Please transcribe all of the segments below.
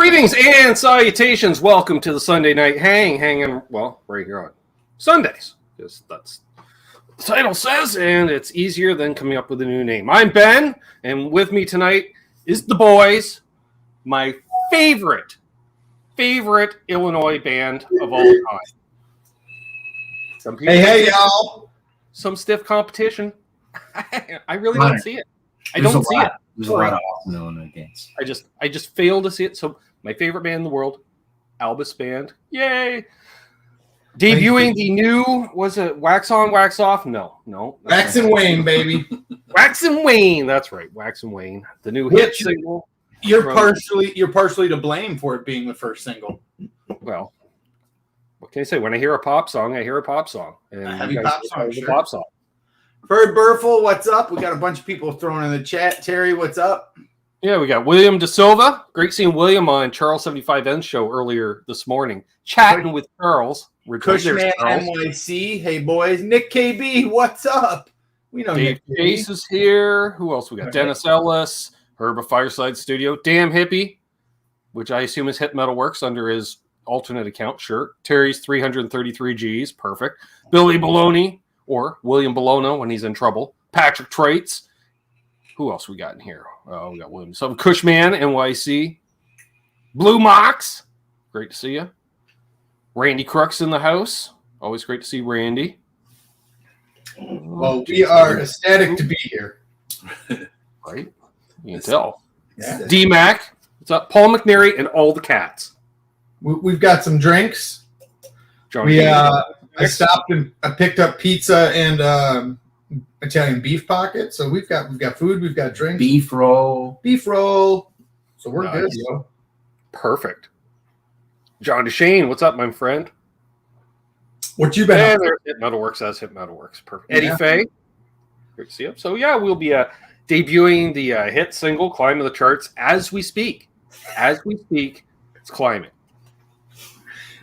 Greetings and salutations. Welcome to the Sunday Night hanging, well, right here on Sundays. Because that's what the title says, and it's easier than coming up with a new name. I'm Ben, and with me tonight is the boys, my favorite Illinois band of all time. Hey, y'all. Some stiff competition. I really don't see it. I don't see it. There's a lot of awesome Illinois bands. I just fail to see it. So my favorite band in the world, Albus Band. Yay! Debuting the new, was it Wax On, Wax Off? No. Wax and Wane, baby. Wax and Wane. That's right. Wax and Wane. The new hit single. You're partially to blame for it being the first single. Well, what can I say? When I hear a pop song, I hear a pop song. And a heavy pop song, sure. Pop song. Bird Burful, what's up? We got a bunch of people thrown in the chat. Terry, what's up? Yeah, we got William De Silva. Great seeing William on Charles 75N's show earlier this morning, chatting with Charles. Cushman NYC. Hey, boys. Nick KB, what's up? We know Dave Nick Chase is here. Who else we got? Dennis Ellis, Herb of Fireside Studio, Damn Hippie, which I assume is Hit Metal Works under his alternate account. Sure. Terry's 333 Gs. Perfect. Billy Baloney. Or William Bologna when he's in trouble. Patrick Traits. Who else we got in here? Oh, we got William. So Cushman, NYC. Blue Mox. Great to see you. Randy Crooks in the house. Always great to see Randy. Well, we are ecstatic to be here. Right? You can tell. Yeah. D-Mac. What's up? Paul McNary and all the cats. We've got some drinks. I stopped and I picked up pizza and Italian beef pocket. So we've got food, we've got drinks. Beef roll. So we're good, yo. Perfect. John DeShane, what's up, my friend? What you been? Hit Metalworks as Hit Metalworks. Perfect. Eddie Fay. Great to see you. So yeah, we'll be debuting the hit single "Climb of the Charts" as we speak. As we speak, it's climbing.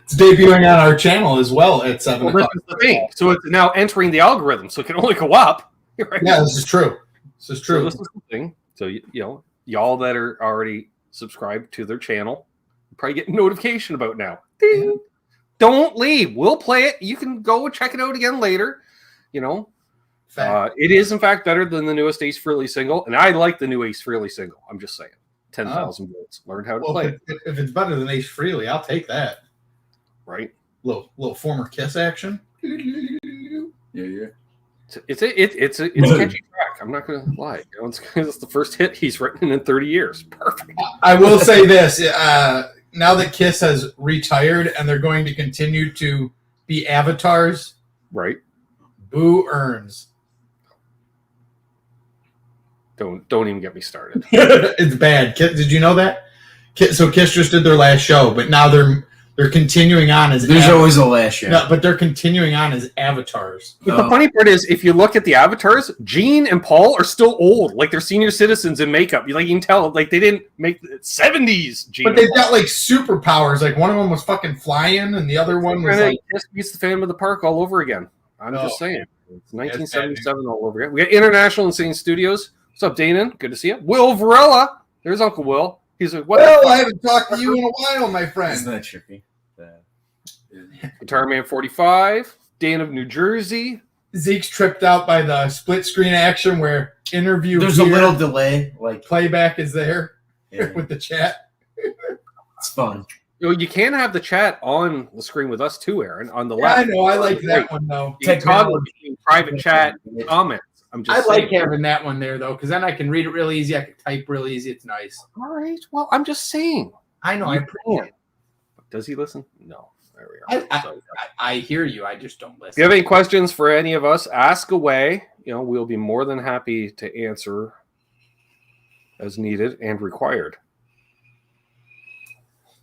It's debuting on our channel as well at 7 o'clock. This is the thing. So it's now entering the algorithm, so it can only go up. Right? Yeah, this is true. So this is the thing. So, you know, y'all that are already subscribed to their channel probably get a notification about now. Ding. Don't leave. We'll play it. You can go check it out again later. You know, it is, in fact, better than the newest Ace Frehley single. And I like the new Ace Frehley single. I'm just saying. 10,000 volts. Learned how to play it. If it's better than Ace Frehley, I'll take that. Right, little former Kiss action. Yeah. It's a catchy track. I'm not gonna lie. You know, it's the first hit he's written in 30 years. Perfect. I will say this: now that Kiss has retired and they're going to continue to be avatars, right? Boo earns. Don't even get me started. It's bad. Did you know that? So Kiss just did their last show, but now they're continuing on as there's always a last show. No, but they're continuing on as avatars. But the funny part is, if you look at the avatars, Gene and Paul are still old, like they're senior citizens in makeup. You can tell, like they didn't make the 70s. Gene, but they've got like superpowers. Like one of them was fucking flying, and the other one was like Kiss meets the Phantom of the Park all over again. I'm just saying, it's 1977 all over again. We got International Insane Studios. What's up, Danon? Good to see you. Will Varela. There's Uncle Will. He's like, what? Well, I haven't talked to you in a while, my friend. Isn't that trippy? Guitar Man 45, Dan of New Jersey. Zeke's tripped out by the split screen action where interview. There's a little delay, like playback is there with the chat. It's fun. You can have the chat on the screen with us too, Aaron. On the left. I know. I like that one though. Technology, private chat, comments. I like having that one there though, because then I can read it real easy. I can type real easy. It's nice. All right. Well, I'm just saying. I know. I appreciate it. Does he listen? No. There we are. I hear you. I just don't listen. If you have any questions for any of us, ask away. You know, we'll be more than happy to answer as needed and required.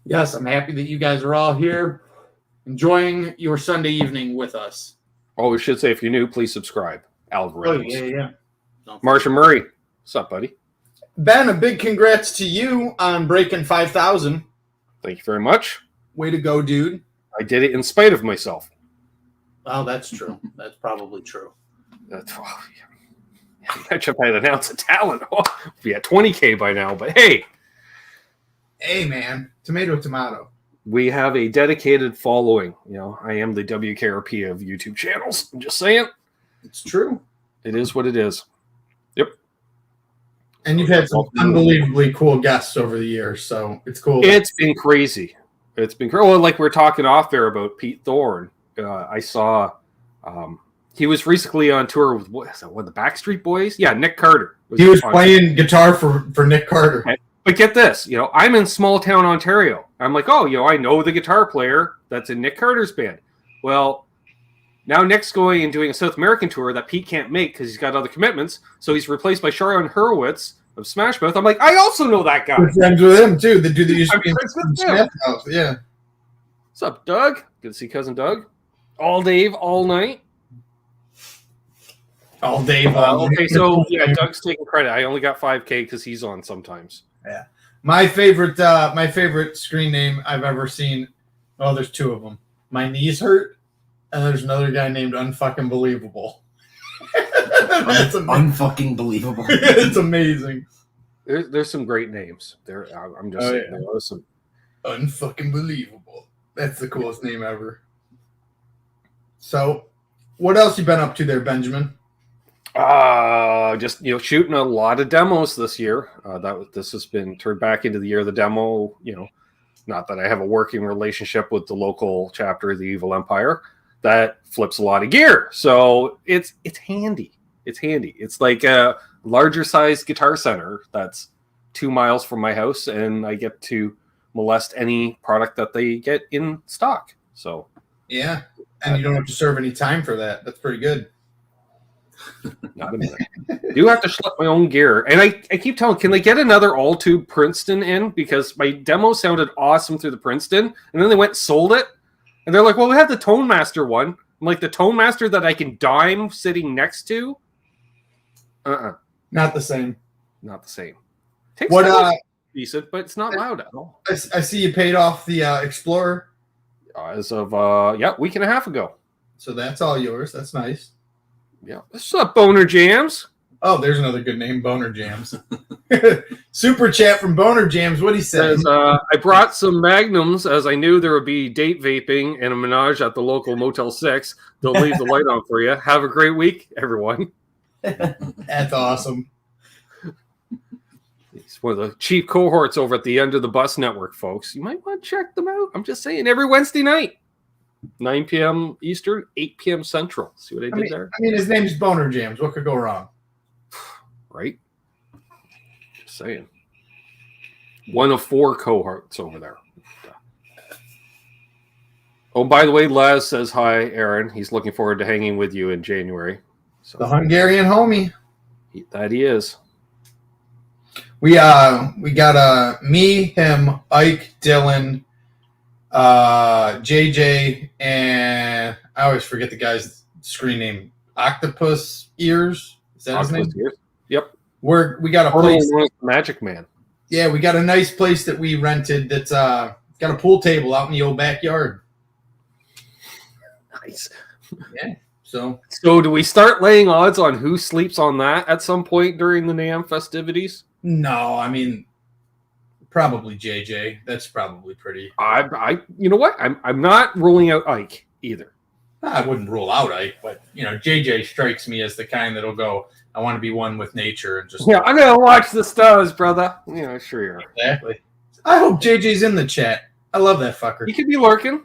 Yes, I'm happy that you guys are all here enjoying your Sunday evening with us. Oh, we should say, if you're new, please subscribe. Algorithms. Oh, yeah. Marcia Murray. What's up, buddy? Ben, a big congrats to you on breaking 5,000. Thank you very much. Way to go, dude. I did it in spite of myself. Oh, that's true. That's probably true. That's I bet you if I had announced a talent, we'd be at 20K by now. But hey, Hey, man. Tomato. We have a dedicated following. I am the WKRP of YouTube channels. I'm just saying. It's true. It is what it is. Yep. And you've had some unbelievably cool guests over the years, so it's cool. It's been crazy. It's been crazy. Well, like we're talking off there about Pete Thorne. I saw he was recently on tour with the Backstreet Boys? Yeah, Nick Carter. He was playing guitar for Nick Carter. Okay. But get this, I'm in small town Ontario. I'm like, I know the guitar player that's in Nick Carter's band. Well, now Nick's going and doing a South American tour that Pete can't make because he's got other commitments. So he's replaced by Sharon Hurwitz of Smash Mouth. I'm like, I also know that guy. We're friends with him too. The dude that used to be in Smash Mouth. Yeah. What's up, Doug? Good to see cousin Doug. All Dave, all night. All Dave, all night. Okay, so yeah, Doug's taking credit. I only got 5K because he's on sometimes. Yeah. My favorite screen name I've ever seen. Oh, there's two of them. My Knees Hurt, and there's another guy named Unfucking Believable. That's unfucking believable. It's amazing. There's some great names there. I'm just saying. Yeah. There's some Unfucking Believable. That's the coolest name ever. So, what else you been up to there, Benjamin? Just shooting a lot of demos this year. This has been turned back into the year of the demo. Not that I have a working relationship with the local chapter of the Evil Empire that flips a lot of gear, so it's handy. It's handy. It's like a larger size Guitar Center that's 2 miles from my house, and I get to molest any product that they get in stock. So yeah, and you don't have to serve any time for that. That's pretty good. Not a minute. I do have to schlep my own gear. And I keep telling, can they get another all-tube Princeton in? Because my demo sounded awesome through the Princeton. And then they went and sold it. And they're like, well, we have the Tone Master one. I'm like, the Tone Master that I can dime sitting next to? Not the same. Not the same. Takes decent, but it's not loud at all. I see you paid off the Explorer. As of, week and a half ago. So that's all yours. That's nice. Yeah. What's up, Boner Jams? Oh, there's another good name, Boner Jams. Super chat from Boner Jams. What he says? I brought some Magnums as I knew there would be date vaping and a menage at the local Motel 6. They'll leave the light on for you. Have a great week, everyone. That's awesome. He's one of the chief cohorts over at the Under the Bus Network, folks. You might want to check them out. I'm just saying, every Wednesday night. 9 p.m. Eastern, 8 p.m. Central. See what I did there? I mean, his name's Boner Jams. What could go wrong? Right? Just saying. One of 4 cohorts over there. Oh, by the way, Les says hi, Aaron. He's looking forward to hanging with you in January. So the Hungarian homie. That he is. We got me, him, Ike, Dylan, JJ, and I always forget the guy's screen name. Octopus Ears. Is that his name? Ears. Yep. We got a place. Magic Man. Yeah, we got a nice place that we rented that's got a pool table out in the old backyard. Nice. Yeah. So do we start laying odds on who sleeps on that at some point during the NAMM festivities? No, I mean probably JJ. That's probably pretty. I you know what? I'm not ruling out Ike either. I wouldn't rule out Ike, but JJ strikes me as the kind that'll go, I want to be one with nature and just I'm gonna watch the stars, brother. Sure you are. Exactly. I hope JJ's in the chat. I love that fucker. He could be lurking.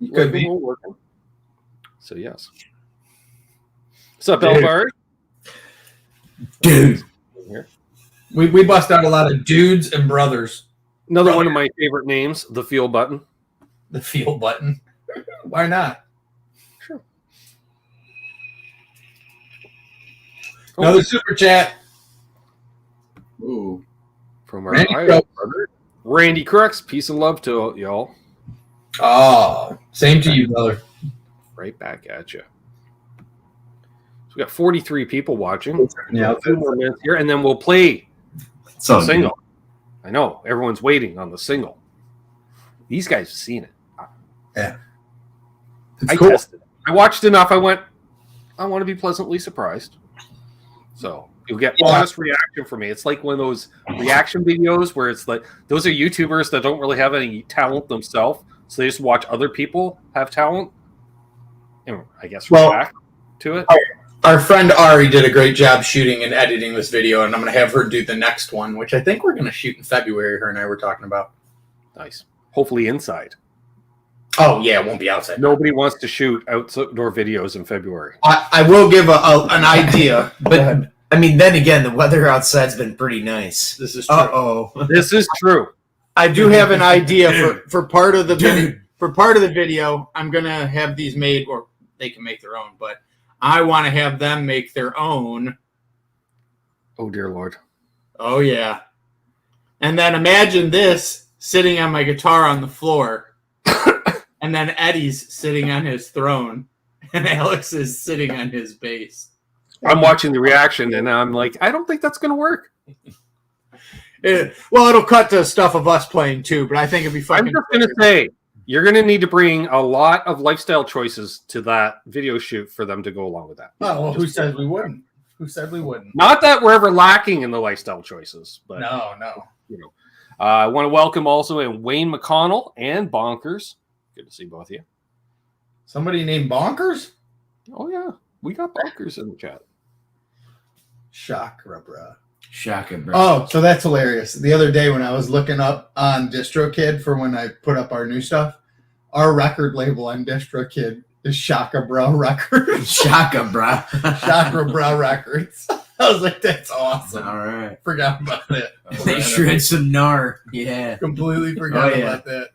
He could be lurking. So yes. What's up, Elbar? Dude. We bust out a lot of dudes and brothers. Another one of my favorite names, the Feel Button. The Feel Button. Why not? Sure. Another super chat. Ooh. From our brother, Randy Crooks. Peace and love to y'all. Oh, same to you, brother. Right back at you. So we got 43 people watching. Yeah, a few more minutes here, and then we'll play the single. I know everyone's waiting on the single. These guys have seen it. Yeah, I tested it. I watched enough. I went, I want to be pleasantly surprised. So You'll get honest reaction from me. It's like one of those reaction videos where it's like those are YouTubers that don't really have any talent themselves, so they just watch other people have talent. And I guess react to it. Our friend Ari did a great job shooting and editing this video, and I'm going to have her do the next one, which I think we're going to shoot in February. Her and I were talking about. Nice. Hopefully inside. Oh, yeah, it won't be outside. Nobody wants to shoot outdoor videos in February. I will give an idea. But, I mean, then again, the weather outside's been pretty nice. This is true. Uh-oh. This is true. I do have an idea for part of the video. For part of the video, I'm going to have these made, or they can make their own, but I want to have them make their own. Oh, dear Lord. Oh, yeah. And then imagine this sitting on my guitar on the floor. And then Eddie's sitting on his throne, and Alex is sitting on his bass. I'm watching the reaction, and I'm like, I don't think that's going to work. Well, it'll cut to stuff of us playing too, but I think it'd be fucking. I'm just going to say, you're going to need to bring a lot of lifestyle choices to that video shoot for them to go along with that. Oh, well, who said we wouldn't? Who said we wouldn't? Not that we're ever lacking in the lifestyle choices, but no. You know, I want to welcome also in Wayne McConnell and Bonkers. Good to see both of you. Somebody named Bonkers? Oh, yeah. We got Bonkers in the chat. Chakra, bro. Shaka, bro. Oh, so that's hilarious. The other day when I was looking up on DistroKid for when I put up our new stuff, our record label on DistroKid is Shaka Bro Records. Shaka, bro. Chakra Bro Records. I was like, that's awesome. All right. Forgot about it. They shred some gnar. Yeah. Completely forgot about that.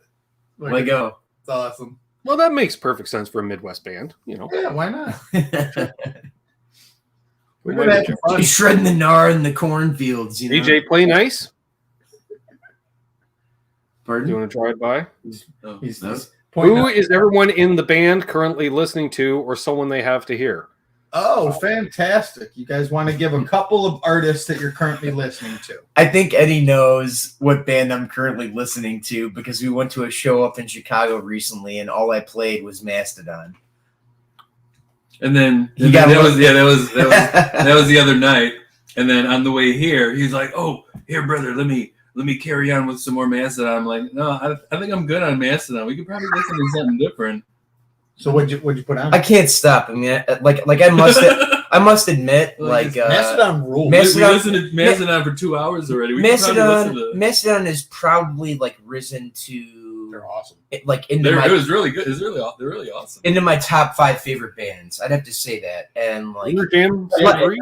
Let go. It's awesome. Well, that makes perfect sense for a Midwest band, you know. Yeah, why not? We We're might having be fun. He's shredding the gnar in the cornfields, you know. DJ, play nice. Pardon? Do you want to try it by? He's Who pointing is everyone in the band currently listening to, or someone they have to hear? Oh, fantastic. You guys want to give a couple of artists that you're currently listening to? I think Eddie knows what band I'm currently listening to because we went to a show up in Chicago recently, and all I played was Mastodon. And then He that got was the other night. And then on the way here, he's like, "Oh, here, brother, let me carry on with some more Mastodon." I'm like, "No, I think I'm good on Mastodon. We could probably listen to something different." So what'd you put on? I can't stop. I mean, I must admit, like Mastodon rules. We Mastodon- listened to Mastodon for 2 hours already. We could probably listen to Mastodon is probably like risen to They're awesome. like into it my was really good. They're really awesome. into my top 5 favorite bands. I'd have to say that. And like Your jam? Well,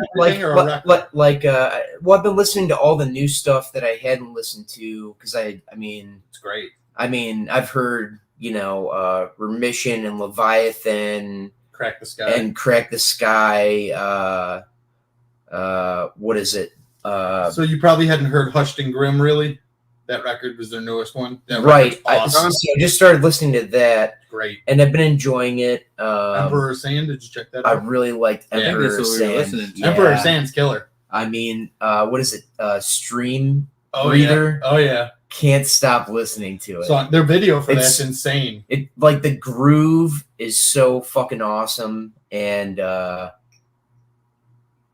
I've been listening to all the new stuff that I hadn't listened to because I mean, It's great. I mean, I've heard, you know, Remission and Leviathan Crack the Sky. and Crack the Sky. What is it? So you probably hadn't heard Hushed and Grim, really? That record was their newest one. That Right. record's awesome. So I just started listening to that, Great. and I've been enjoying it. Emperor Sand, did you check that I out? really liked Yeah, Emperor that's what we were Sand. listening to. Yeah. Emperor Sand's killer. I mean, what is it? Stream Oh, Reader. yeah. Oh, yeah. Can't stop listening to it. So their video for It's- that's insane. It like the groove is so fucking awesome, and I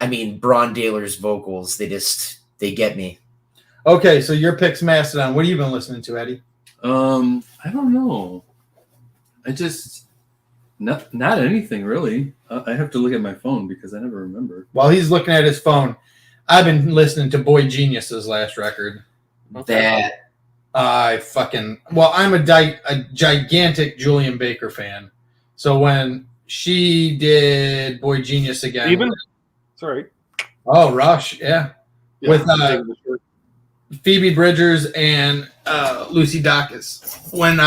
mean Braun Daler's vocals, they get me. Okay, so your pick's Mastodon. What have you been listening to, Eddie? I don't know. I just not anything really. I have to look at my phone because I never remember. While he's looking at his phone, I've been listening to Boy Genius's last record. That I'm a gigantic Julian Baker fan. So when she did Boy Genius again, Steven? Sorry. oh Rush, yeah. With Phoebe Bridgers and Lucy Dacus. When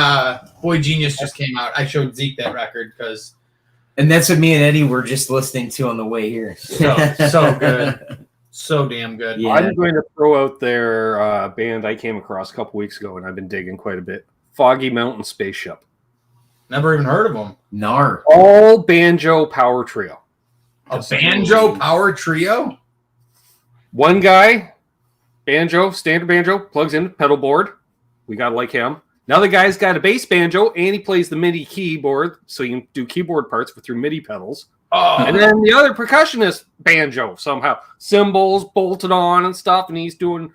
Boy Genius just came out, I showed Zeke that record because and that's what me and Eddie were just listening to on the way here. so good, so damn good. Yeah. I'm going to throw out their band I came across a couple weeks ago, and I've been digging quite a bit. Foggy Mountain Spaceship. Never even heard of them. Gnar. All banjo power trio. A banjo power trio. One guy, banjo, standard banjo, plugs in pedal board. We got to like him. Now the guy's got a bass banjo, and he plays the MIDI keyboard, so you can do keyboard parts through MIDI pedals. Oh, And then the other percussionist, banjo, somehow. Cymbals bolted on and stuff, and he's doing...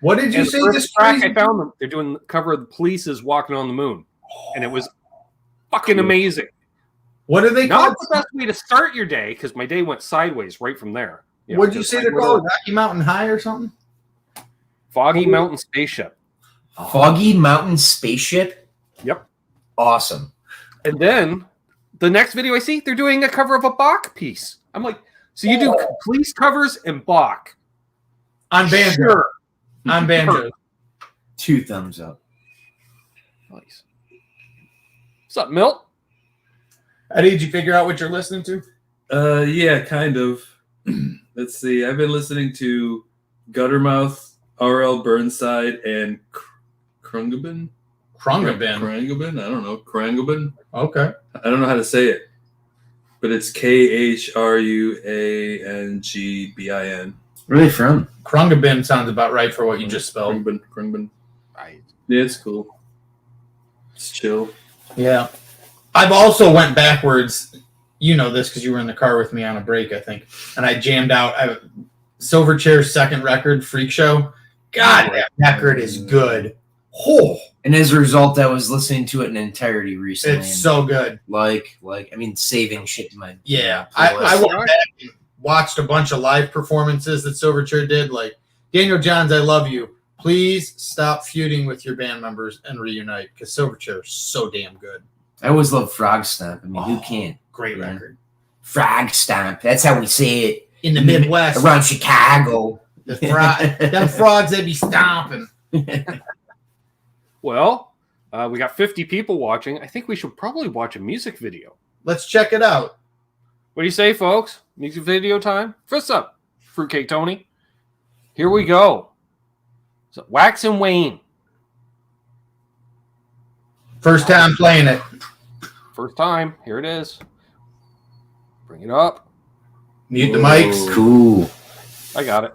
what did you And say? the This first track crazy- I found them. They're doing the cover of the Police's Walking on the Moon. And it was fucking amazing. What are they Not called? the best way to start your day, because my day went sideways right from there. What did you just say like they're little called? Rocky Mountain High or something? Foggy Mountain Spaceship. Foggy Mountain Spaceship? Yep. Awesome. And then the next video I see, they're doing a cover of a Bach piece. I'm like, so you do Police covers and Bach. On banjo. Sure. On banjo. 2 thumbs up. Nice. What's up, Milt? Eddie, did you figure out what you're listening to? Yeah, kind of. Let's see. I've been listening to Guttermouth, R.L. Burnside, and Krungabin. Krungabin. I don't know. Krungabin. Okay. I don't know how to say it, but it's Khruangbin. Where are they from? Krungabin sounds about right for what you just spelled. Krungabin. Right. Yeah, it's cool. It's chill. Yeah. I've also went backwards. You know this because you were in the car with me on a break, I think. And I jammed out Silverchair's second record, Freak Show. God, that record is good. Oh, And as a result, I was listening to it in entirety recently. it's so good. Saving shit to my Yeah. playlist. I went back and watched a bunch of live performances that Silverchair did. Like, Daniel Johns, I love you. Please stop feuding with your band members and reunite because Silverchair is so damn good. I always love Frog Stomp. I mean, who can't? Great Yeah. record. Frog Stomp. That's how we say it In the Midwest, around Chicago. them frogs, they be stomping. Well, we got 50 people watching. I think we should probably watch a music video. Let's check it out. What do you say, folks? Music video time? First up, Fruitcake Tony. Here we go. So, Wax and Wayne. First time playing it. First time. Here it is. Bring it up. Mute the mics. Cool. I got it.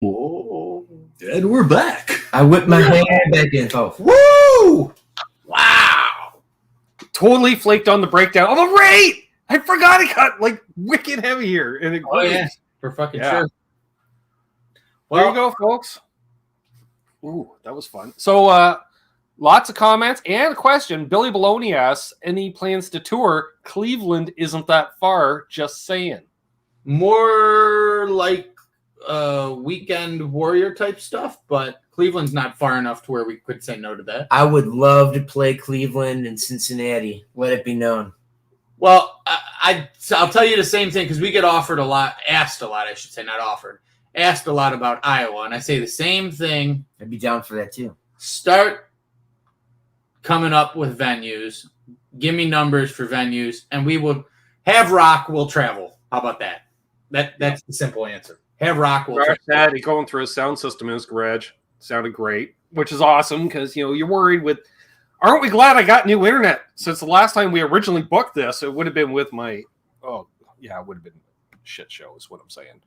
Whoa. And we're back. I whipped my hand back in. Oh, Woo! Wow! Totally flaked on the breakdown. Oh, the rate! I forgot it got like wicked heavy here. And it Oh, yeah. For fucking Yeah. sure. There you go, folks. Ooh, that was fun. So, lots of comments and a question. Billy Baloney asks, any plans to tour? Cleveland isn't that far, just saying. More like weekend warrior type stuff, but Cleveland's not far enough to where we could say no to that. I would love to play Cleveland and Cincinnati. Let it be known. Well, I'll tell you the same thing because we get asked a lot, I should say, not offered, asked a lot about Iowa, and I say the same thing. I'd be down for that too. Start coming up with venues. Give me numbers for venues, and we will have rock. We'll travel. How about that? That's the simple answer. Have rock. We'll travel. Had it going through a sound system in his garage. Sounded great, which is awesome because you're worried with. Aren't we glad I got new internet? Since the last time we originally booked this, it would have been with my. Oh yeah, it would have been a shit show. Is what I'm saying.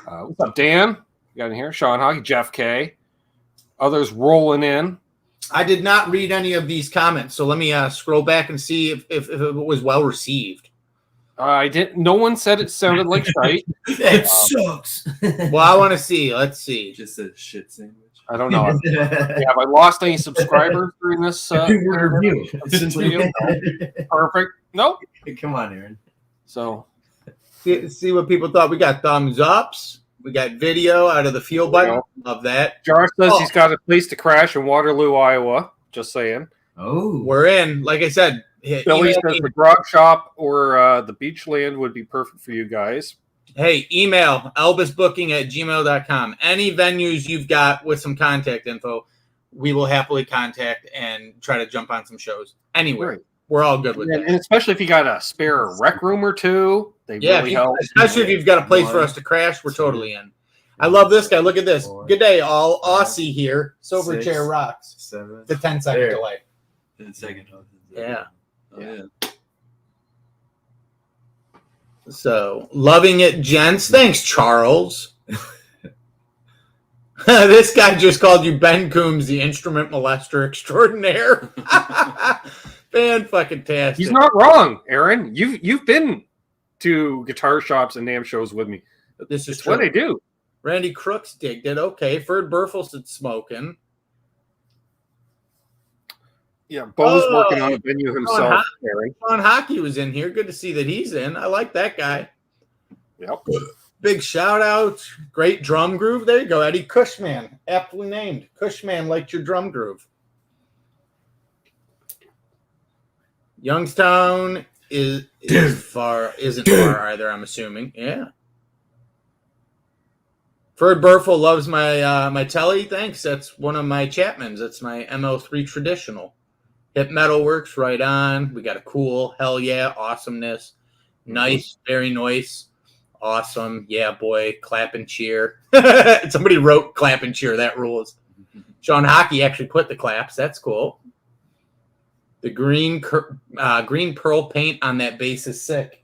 What's up, Dan? You got in here? Sean Hockey, Jeff K. Others rolling in. I did not read any of these comments, so let me scroll back and see if it was well received. I didn't. No one said it sounded like shite. That sucks. Well, I want to see. Let's see. Just a shit sandwich. I don't know. Have I lost any subscribers during this? Review. Video? Perfect. Nope. Come on, Aaron. So See what people thought. We got thumbs ups. We got video out of the field button. Love that. Josh says he's got a place to crash in Waterloo, Iowa. Just saying. Oh, We're in. Like I said, Billy says the grog shop or the Beachland would be perfect for you guys. hey, email albusbooking@gmail.com. Any venues you've got with some contact info, we will happily contact and try to jump on some shows. Anywhere. Right. We're all good with that. And especially if you got a spare rec room or two, they Yeah, really help. especially if you've got a place for us to crash, we're totally in. I love this guy. Look at this. Good day, all. Aussie here. Sober chair rocks. 7. The 10-second There. delay. In a second. Yeah. Oh, yeah. So, loving it, gents. Thanks, Charles. This guy just called you Ben Coombs, the instrument molester extraordinaire. Fan-fucking-tastic. He's not wrong, Aaron. You've been to guitar shops and NAMM shows with me. This is It's what true. they do. Randy Crooks digged it. Okay, Ferd Burfelson's smoking. Yeah, Bo's Oh, working on a venue himself, Hockey. Aaron. Ron Hockey was in here. Good to see that he's in. I like that guy. Yep. Big shout out. Great drum groove. There you go, Eddie Cushman. Aptly named. Cushman liked your drum groove. Youngstown isn't far either, I'm assuming. Yeah. Ferd Burfel loves my my telly. Thanks. That's one of my Chapmans. That's my ML3 traditional. Hip metal works right on. We got a cool, hell yeah, awesomeness. Nice, very nice. Awesome. Yeah, boy. Clap and cheer. Somebody wrote clap and cheer. That rules. Sean Hockey actually put the claps. That's cool. The green pearl paint on that bass is sick.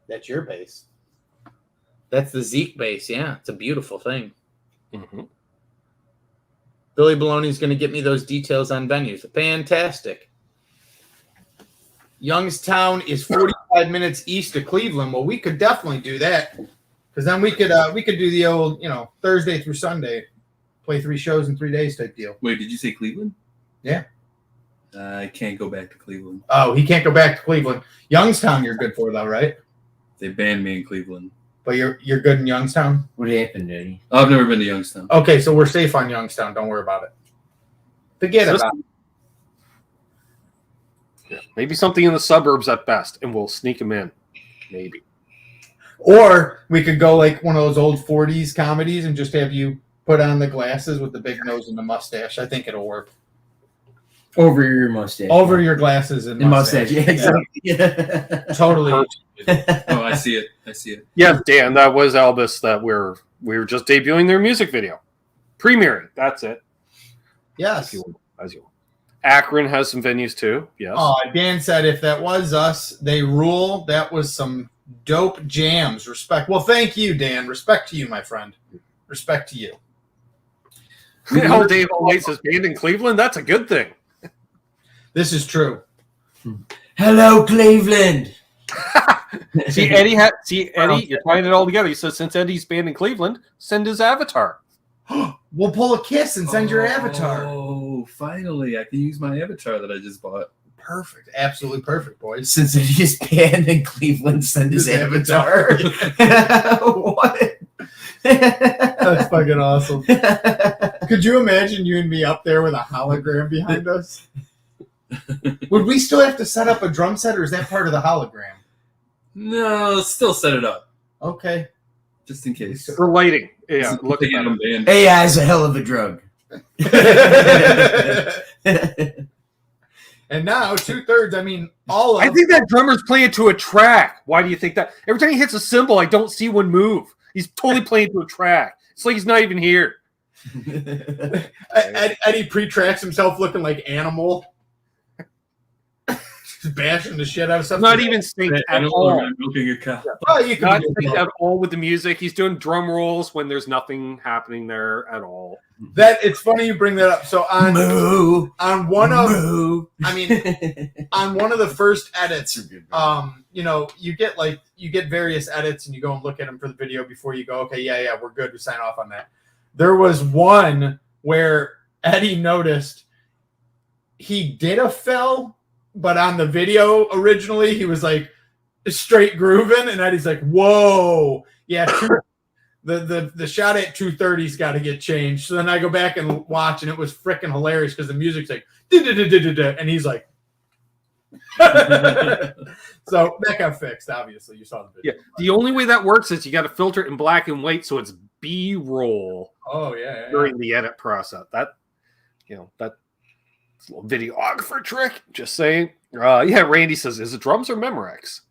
That's your bass. That's the Zeke bass. Yeah, it's a beautiful thing. Mm-hmm. Billy Baloney's going to get me those details on venues. Fantastic. Youngstown is 45 minutes east of Cleveland. Well, we could definitely do that because then we could do the old, Thursday through Sunday, play 3 shows in 3 days type deal. Wait, did you say Cleveland? Yeah. I can't go back to Cleveland. Oh, he can't go back to Cleveland. Youngstown, you're good for though, right? They banned me in Cleveland. But you're good in Youngstown. What happened, Eddie? I've never been to Youngstown. Okay, so we're safe on Youngstown. Don't worry about it. Forget about it. Yeah, maybe something in the suburbs at best, and we'll sneak them in. Maybe. Or we could go like one of those old 40s comedies and just have you put on the glasses with the big nose and the mustache. I think it'll work. Over your mustache. Over your glasses and mustache. Yeah, exactly. Yeah. Totally. Oh, I see it. Yeah, Dan, that was Albus that we were just debuting their music video. Premiering. That's it. Yes. As you will. Akron has some venues too. Yes. Dan said if that was us, they rule. That was some dope jams. Respect. Well, thank you, Dan. Respect to you, my friend. Respect to you. Hell, Dave White says band in Cleveland. That's a good thing. This is true. Hello, Cleveland. See, Eddie, you're tying it all together. He says, since Eddie's band in Cleveland, send his avatar. We'll pull a kiss and send your avatar. Oh, finally. I can use my avatar that I just bought. Perfect. Absolutely perfect, boys. Since it is banned in Cleveland, send his avatar. What? That's fucking awesome. Could you imagine you and me up there with a hologram behind us? Would we still have to set up a drum set, or is that part of the hologram? No, still set it up. Okay. Just in case. For lighting. Yeah, look at him. AI is a hell of a drug. And now 2/3. I mean, all of. I think that drummer's playing to a track. Why do you think that? Every time he hits a cymbal, I don't see one move. He's totally playing to a track. It's like he's not even here. Eddie pre-tracks himself looking like Animal. Just bashing the shit out of something. Not even synced at all. Milking a cow. Oh, you can Not do synced that. at all with the music. He's doing drum rolls when there's nothing happening there at all. That it's funny you bring that up. So on Moo. one of Moo. I mean on one of the first edits, you know, you get various edits and you go and look at them for the video before you go, okay, yeah, we're good. We sign off on that. There was one where Eddie noticed he did a fill, but on the video originally he was like straight grooving, and Eddie's like, whoa, yeah, the shot at 2:30's got to get changed. So then I go back and watch, and it was freaking hilarious because the music's like, and he's like, so that got fixed. Obviously, you saw the video. Yeah, the only way that works is you got to filter it in black and white, so it's B-roll. Oh yeah. During the edit process. That's a little videographer trick. Just saying. Yeah, Randy says, is it drums or Memorex?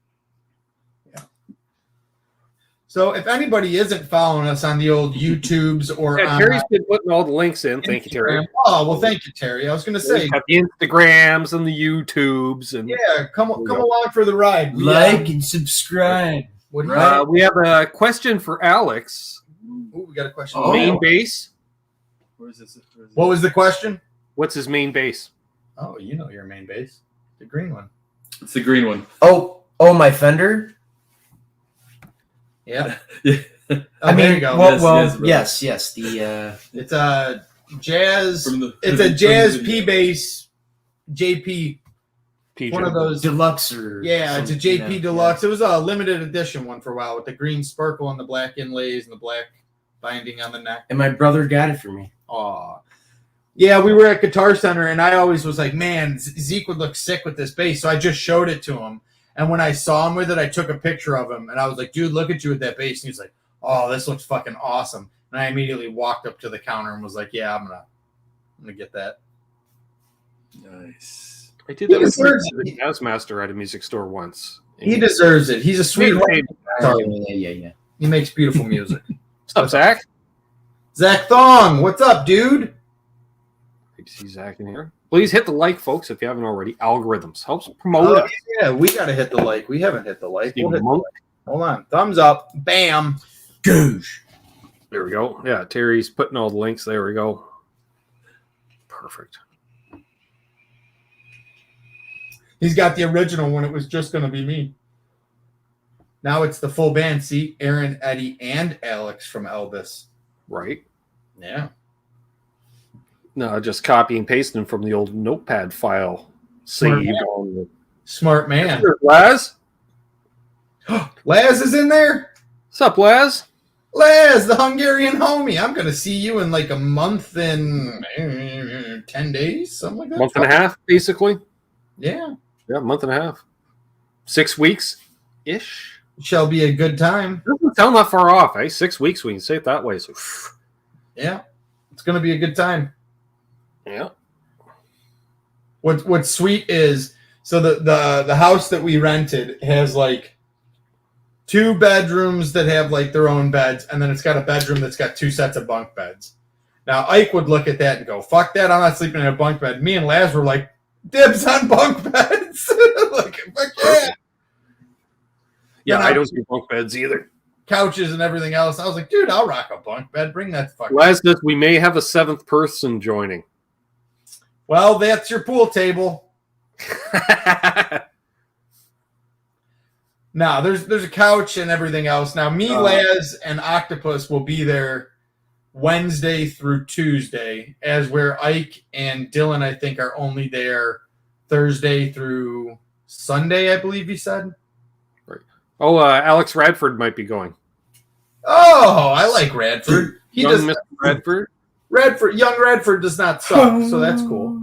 So if anybody isn't following us on the old YouTubes or Yeah, on Terry's been putting all the links in. Thank you, Terry. Instagram. Oh well, thank you, Terry. I was going to say, Have the Instagrams and the YouTubes, and yeah, come along for the ride. Like and subscribe. What do you we have a question for Alex. Ooh, we got a question. Main bass. Where is this? What was the question? What's his main bass? Oh, you know your main bass, the green one. It's the green one. Oh, my Fender. Yeah. Yeah. There you go. Yes. The It's a jazz. From the- It's a jazz P bass JP. PJ. One of those. deluxe or Yeah, it's a something, JP yeah. Deluxe. It was a limited edition one for a while with the green sparkle and the black inlays and the black binding on the neck. And my brother got it for me. Aw. Yeah, we were at Guitar Center, and I always was like, man, Zeke would look sick with this bass. So I just showed it to him. And when I saw him with it, I took a picture of him. And I was like, dude, look at you with that bass. And he's like, oh, this looks fucking awesome. And I immediately walked up to the counter and was like, yeah, I'm gonna get that. Nice. I did that with deserves the Jazz Master at a music store once. He deserves it. He's a sweetheart. Yeah. He makes beautiful music. What's up, Zach? Zach Thong, what's up, dude? Great to see Zach in here. Please hit the like, folks, if you haven't already. Algorithms helps promote us. Yeah, we got to hit the like. We haven't hit the like. Steve We'll hit the Monk. like. Hold on. Thumbs up. Bam. Goosh. There we go. Yeah, Terry's putting all the links. There we go. Perfect. He's got the original when it was just going to be me. Now it's the full band. See, Aaron, Eddie, and Alex from Albus. Right. Yeah. No, just copy and pasting from the old notepad file. Saved on the Smart man. Laz? Laz is in there? What's up, Laz? Laz, the Hungarian homie. I'm going to see you in like a month and 10 days, something like that. Month and a half, basically. Yeah. Yeah, month and a half. 6 weeks-ish. Shall be a good time. Doesn't sound that far off, eh? 6 weeks, we can say it that way. So, Yeah. It's going to be a good time. yeah. What's sweet is, so the house that we rented has like 2 bedrooms that have like their own beds, and then it's got a bedroom that's got 2 sets of bunk beds. Now Ike would look at that and go, fuck that, I'm not sleeping in a bunk bed. Me and Laz were like, dibs on bunk beds. Like, fuck yeah. Yeah, And I don't do bunk beds either. couches and everything else. I was like, dude, I'll rock a bunk bed. Bring that fucking. Lesness, we may have a 7th person joining. Well, that's your pool table. No, there's a couch and everything else. Now, me, Laz, and Octopus will be there Wednesday through Tuesday, as where Ike and Dylan, I think, are only there Thursday through Sunday, I believe he said. Right. Oh, Alex Radford might be going. Oh, I like Radford. He Young does. Mr. Radford. Young Radford does not suck, so that's cool.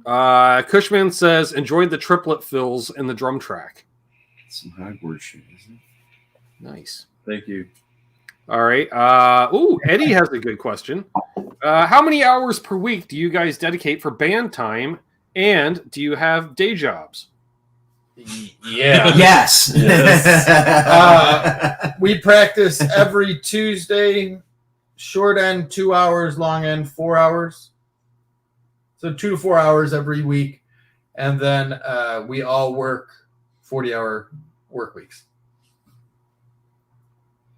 Cushman says, enjoyed the triplet fills in the drum track. Some Hogwarts shit, isn't it? Nice. Thank you. All right. Eddie has a good question. How many hours per week do you guys dedicate for band time, and do you have day jobs? Yeah. Yes. We practice every Tuesday, short end 2 hours, long end 4 hours. So 2 to 4 hours every week. And then we all work 40-hour work weeks.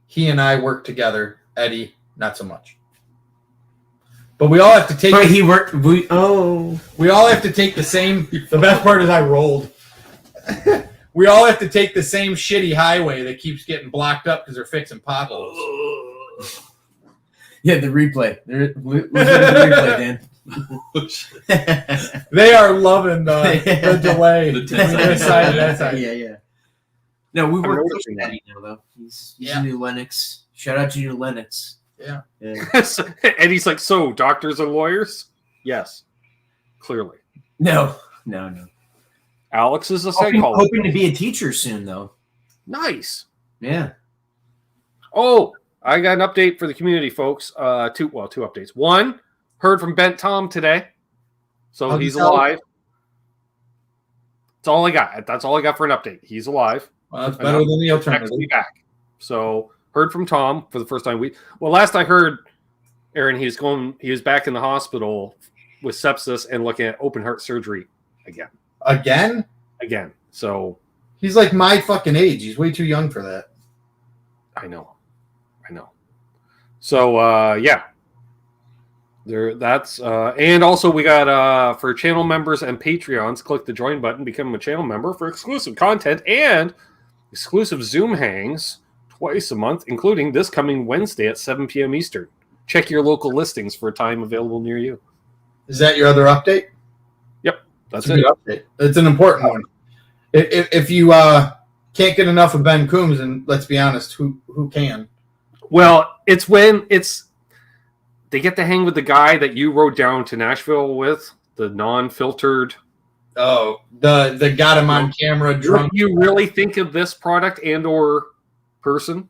He and I work together. Eddie, not so much. But we all have to take. But he worked. We all have to take the same. The best part is I rolled. We all have to take the same shitty highway that keeps getting blocked up because they're fixing potholes. Yeah, the replay. The replay, Dan. They are loving the delay. The between this side and that side. Yeah. No, we work with noticing that. Eddie now, though. He's a new Lennox. Shout out to you, Lennox. Yeah. Eddie's like, so doctors and lawyers? Yes, clearly. No. Alex is a psychologist. Hoping to be a teacher soon, though. Nice. Yeah. Oh, I got an update for the community, folks. Two updates. One, heard from Bent Tom today. So he's alive. That's all I got. That's all I got for an update. He's alive. Well, that's better than the alternative. Next week back. So heard from Tom for the first time. Last I heard, Aaron, he was back in the hospital with sepsis and looking at open heart surgery again. Again. So he's like my fucking age. He's way too young for that. I know. So yeah. That's and also we got for channel members and Patreons, click the join button, become a channel member for exclusive content and exclusive Zoom hangs twice a month, including this coming Wednesday at 7 p.m. Eastern. Check your local listings for a time available near you. Is that your other update? Yep, that's a it. good update. It's an important one. If you can't get enough of Ben Coombs, and let's be honest, who can? Well, it's when they get to hang with the guy that you rode down to Nashville with, the non-filtered. Oh, the got him on camera drunk. Do you really think of this product and or person?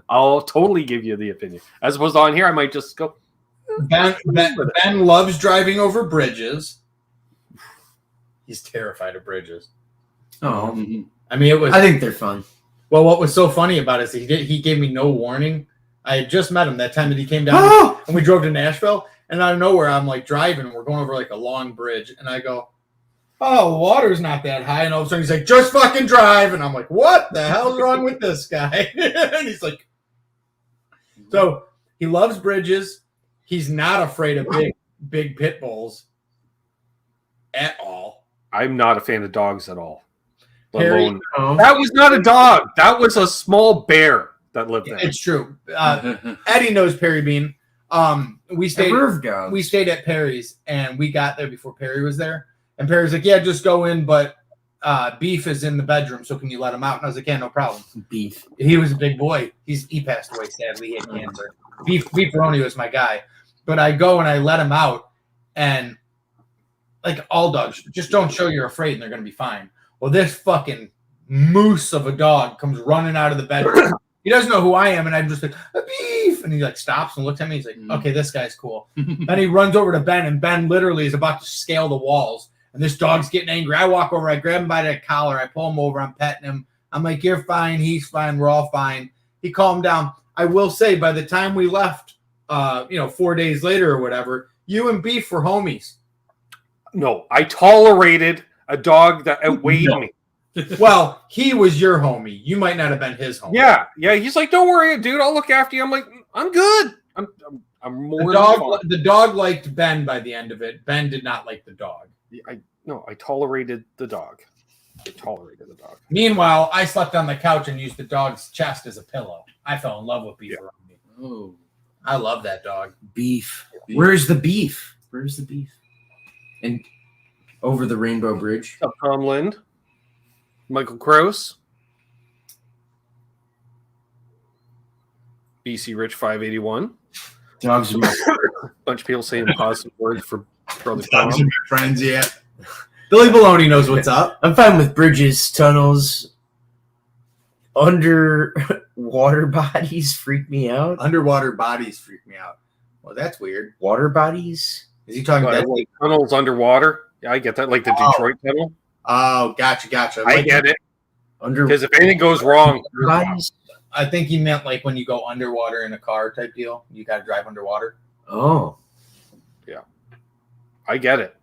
I'll totally give you the opinion. As opposed to on here, I might just go. Ben loves driving over bridges. He's terrified of bridges. Oh, I mean, I think they're fun. Well, what was so funny about it is he gave me no warning. I had just met him that time that he came down and we drove to Nashville, and out of nowhere I'm like driving and we're going over like a long bridge, and I go, oh, water's not that high, and all of a sudden he's like, just fucking drive, and I'm like, what the hell's wrong with this guy? And he's like, so he loves bridges. He's not afraid of big pit bulls at all. I'm not a fan of dogs at all. Perry, that was not a dog. That was a small bear that lived there. It's true. Eddie knows Perry Bean. We stayed at Perry's, and we got there before Perry was there. And Perry's like, yeah, just go in, but Beef is in the bedroom, so can you let him out? And I was like, yeah, no problem. Beef. He He was a big boy. He passed away, sadly. He had cancer. Beef Roney was my guy. But I go and I let him out, and like all dogs, just don't show you're afraid and they're going to be fine. Well, this fucking moose of a dog comes running out of the bedroom. He doesn't know who I am, and I'm just like, Beef! And he like stops and looks at me. He's like, okay, this guy's cool. Then he runs over to Ben, and Ben literally is about to scale the walls. And this dog's getting angry. I walk over, I grab him by the collar, I pull him over, I'm petting him. I'm like, you're fine, he's fine, we're all fine. He calmed down. I will say, by the time we left, 4 days later or whatever, you and Beef were homies. No, I tolerated a dog that outweighed me. Well, he was your homie. You might not have been his homie. Yeah. He's like, don't worry, dude. I'll look after you. I'm like, I'm good. I'm more The than dog, fine. the dog liked Ben by the end of it. Ben did not like the dog. I tolerated the dog. Meanwhile, I slept on the couch and used the dog's chest as a pillow. I fell in love with Beef around me. Oh, I love that dog. Beef. Where's the beef? And over the Rainbow Bridge. What's up, Tom Lind? Michael Krause. BC Rich 581. Dogs are my Bunch of people saying positive words for Brother Dogs are Tom. my friends, yeah. Billy Baloney knows what's up. I'm fine with bridges, tunnels, underwater bodies freak me out. Underwater bodies freak me out. Well, that's weird. Water bodies? Is he talking about? Like tunnels underwater. Yeah, I get that. Like the Detroit tunnel. Oh, gotcha. I get it. Under Because if anything goes wrong, bodies? I think he meant like when you go underwater in a car type deal. You got to drive underwater. Oh. I get it.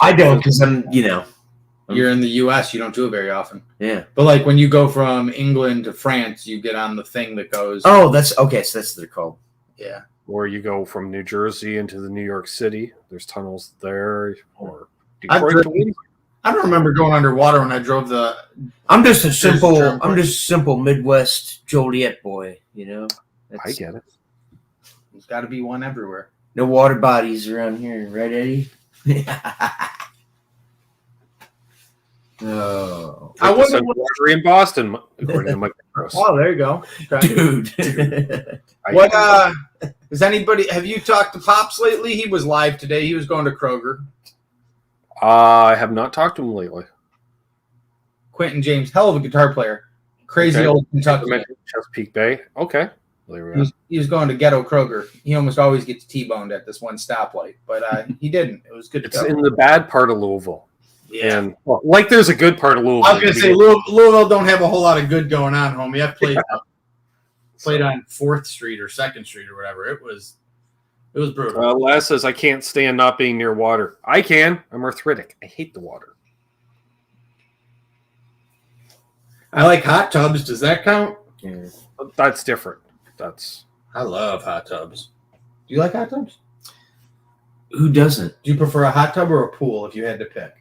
I don't because I'm, You're in the U.S. You don't do it very often. Yeah. But like when you go from England to France, you get on the thing that goes. Oh, that's okay. So that's what they're called. Yeah. Or you go from New Jersey into the New York City. There's tunnels there. Or I've Detroit. driven- I don't remember going underwater when I drove the. I'm just a simple. German I'm just a simple Midwest Joliet boy. I get it. There's got to be one everywhere. No water bodies around here, right, Eddie? Oh, I Like wonder the water in Boston, according to Michael Krause. Oh, there you go. Okay. dude. What does anybody have you talked to Pops lately? He was live today. He was going to Kroger. I have not talked to him lately. Quentin James, hell of a guitar player. Crazy Okay. old Kentucky. Chesapeake Bay. Okay. There we are. He was going to Ghetto Kroger. He almost always gets T-boned at this one stoplight, but he didn't. It was good to It's go. in the bad part of Louisville. Yeah. And like there's a good part of Louisville. I was going to say, Louisville don't have a whole lot of good going on, homie. I've played on 4th Street or 2nd Street or whatever. It was brutal. Les says, I can't stand not being near water. I can. I'm arthritic. I hate the water. I like hot tubs. Does that count? Yeah. That's different. I love hot tubs. Do you like hot tubs? Who doesn't? Do you prefer a hot tub or a pool if you had to pick?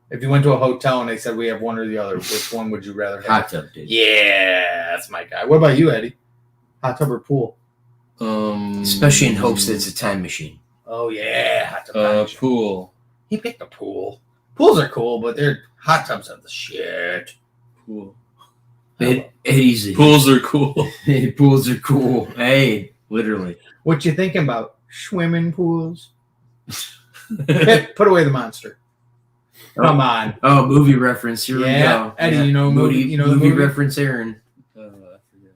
If you went to a hotel and they said we have one or the other, which one would you rather have? Hot tub, dude. Yeah, that's my guy. What about you, Eddie? Hot tub or pool? Especially in hopes that it's a time machine. Oh yeah, hot tub. Pool. He picked a pool. Pools are cool, but they're hot tubs are the shit. Pool. Easy. Pools are cool. Pools are cool. Hey, literally. What you thinking about? Swimming pools? Put away the monster. Come on. Oh, movie reference. Here we go. Eddie, you know movie movie reference, Aaron. I forget.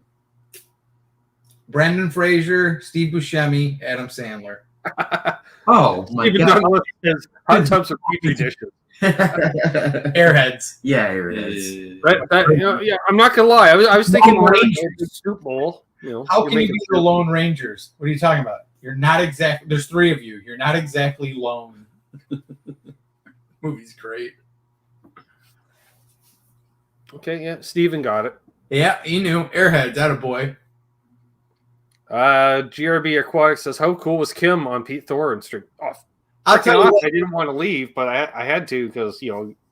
Brendan Fraser, Steve Buscemi, Adam Sandler. Oh my Even god. though his hot tubs are petri dishes. Airheads. Yeah, here it is. Yeah, I'm not gonna lie. I was thinking Lone more like Rangers. a soup bowl. How can you be the Lone Rangers? What are you talking about? You're not exactly. There's 3 of you. You're not exactly lone. Movie's great. Okay, yeah, Steven got it. Yeah, he knew. Airheads, attaboy. GRB Aquatic says, how cool was Kim on Pete Thorin stream? Oh, I'll tell you what, I didn't want to leave, but I had to because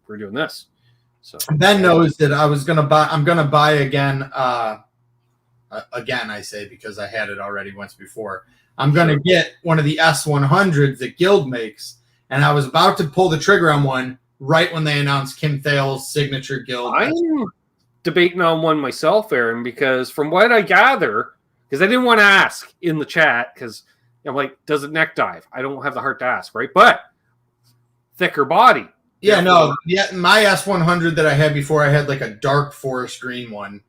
we're doing this. So Ben knows that I was gonna buy. I'm gonna buy again. Again, I say because I had it already once before. I'm gonna get one of the S100s that Guild makes, and I was about to pull the trigger on one right when they announced Kim Thale's signature Guild. I'm debating on one myself, Aaron, because from what I gather, because I didn't want to ask in the chat, because I'm like, does it neck dive? I don't have the heart to ask, right? But thicker body. Yeah, no, yeah. My S100 that I had before, I had like a dark forest green one.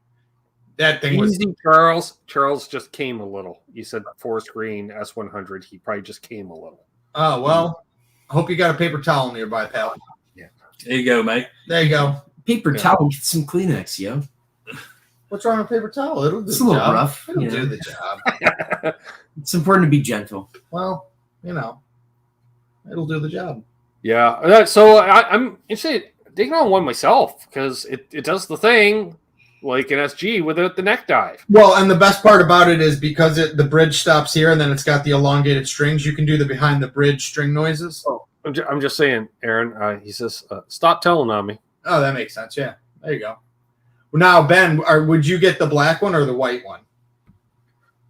That thing was Easy, Charles. Charles just came a little. You said forest green S100. He probably just came a little. Oh, well, I hope you got a paper towel nearby, pal. Yeah. There you go, Mike. There you go. Paper towel, get some Kleenex, yo. What's wrong with paper towel? It'll do It's the a little job. rough. It'll you know. do the job. It's important to be gentle. Well, it'll do the job. Yeah. So I'm interested. digging on one myself because it does the thing like an SG without the neck dive. Well, and the best part about it is because the bridge stops here and then it's got the elongated strings, you can do the behind the bridge string noises. Oh, I'm just saying, Aaron. He says, "Stop telling on me." Oh, that makes sense. Yeah, there you go. Now, Ben, would you get the black one or the white one?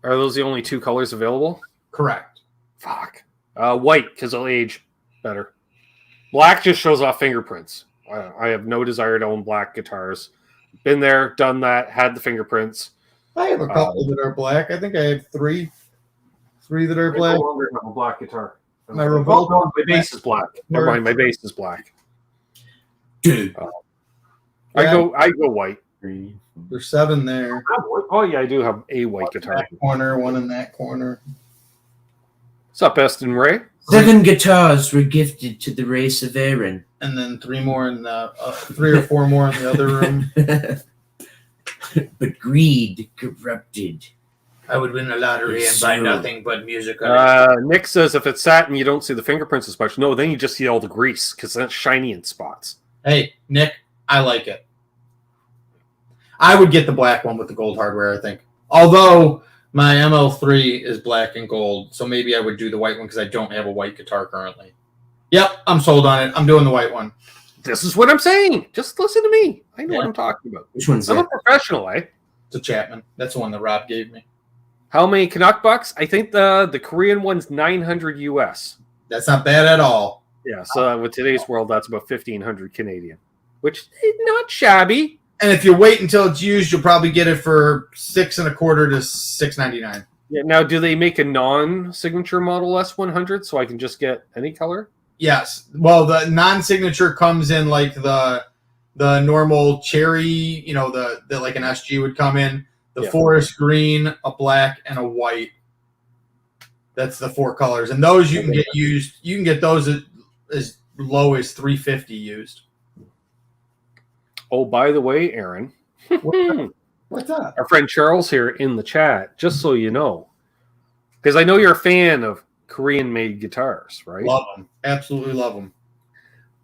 Are those the only two colors available? Correct. Fuck. White, because it'll age better. Black just shows off fingerprints. I have no desire to own black guitars. Been there, done that, had the fingerprints. I have a couple that are black. I think I have three that are black. I no longer have a black guitar. My Revolt. My bass is black. Never mind, my bass is black. Dude. I go white. There's 7 there. Oh yeah, I do have a white guitar. That corner, one in that corner. What's up, Eston Ray? 7 guitars were gifted to the race of Aaron. And then 3 more in the 3 or 4 more in the other room. But greed corrupted. I would win a lottery and buy nothing but music. Nick says if it's satin, you don't see the fingerprints as much. No, then you just see all the grease because that's shiny in spots. Hey, Nick, I like it. I would get the black one with the gold hardware, I think. Although my ML3 is black and gold, so maybe I would do the white one because I don't have a white guitar currently. Yep, I'm sold on it. I'm doing the white one. This is what I'm saying. Just listen to me. I know what I'm talking about. Which one's I'm that? a professional, eh? It's a Chapman. That's the one that Rob gave me. How many Canuck bucks? I think the Korean one's 900 US. That's not bad at all. Yeah, so with today's world, that's about 1,500 Canadian, which is not shabby. And if you wait until it's used, you'll probably get it for $6.25 to $6.99. Yeah. Now, do they make a non-signature Model S100 so I can just get any color? Yes. Well, the non-signature comes in like the normal cherry, the like an SG would come in, the forest green, a black, and a white. That's the 4 colors, and those you can get used. You can get those as low as $350 used. Oh, by the way, Aaron, What's up? our friend Charles here in the chat, just so you know, because I know you're a fan of Korean-made guitars, right? Love them. Absolutely love them.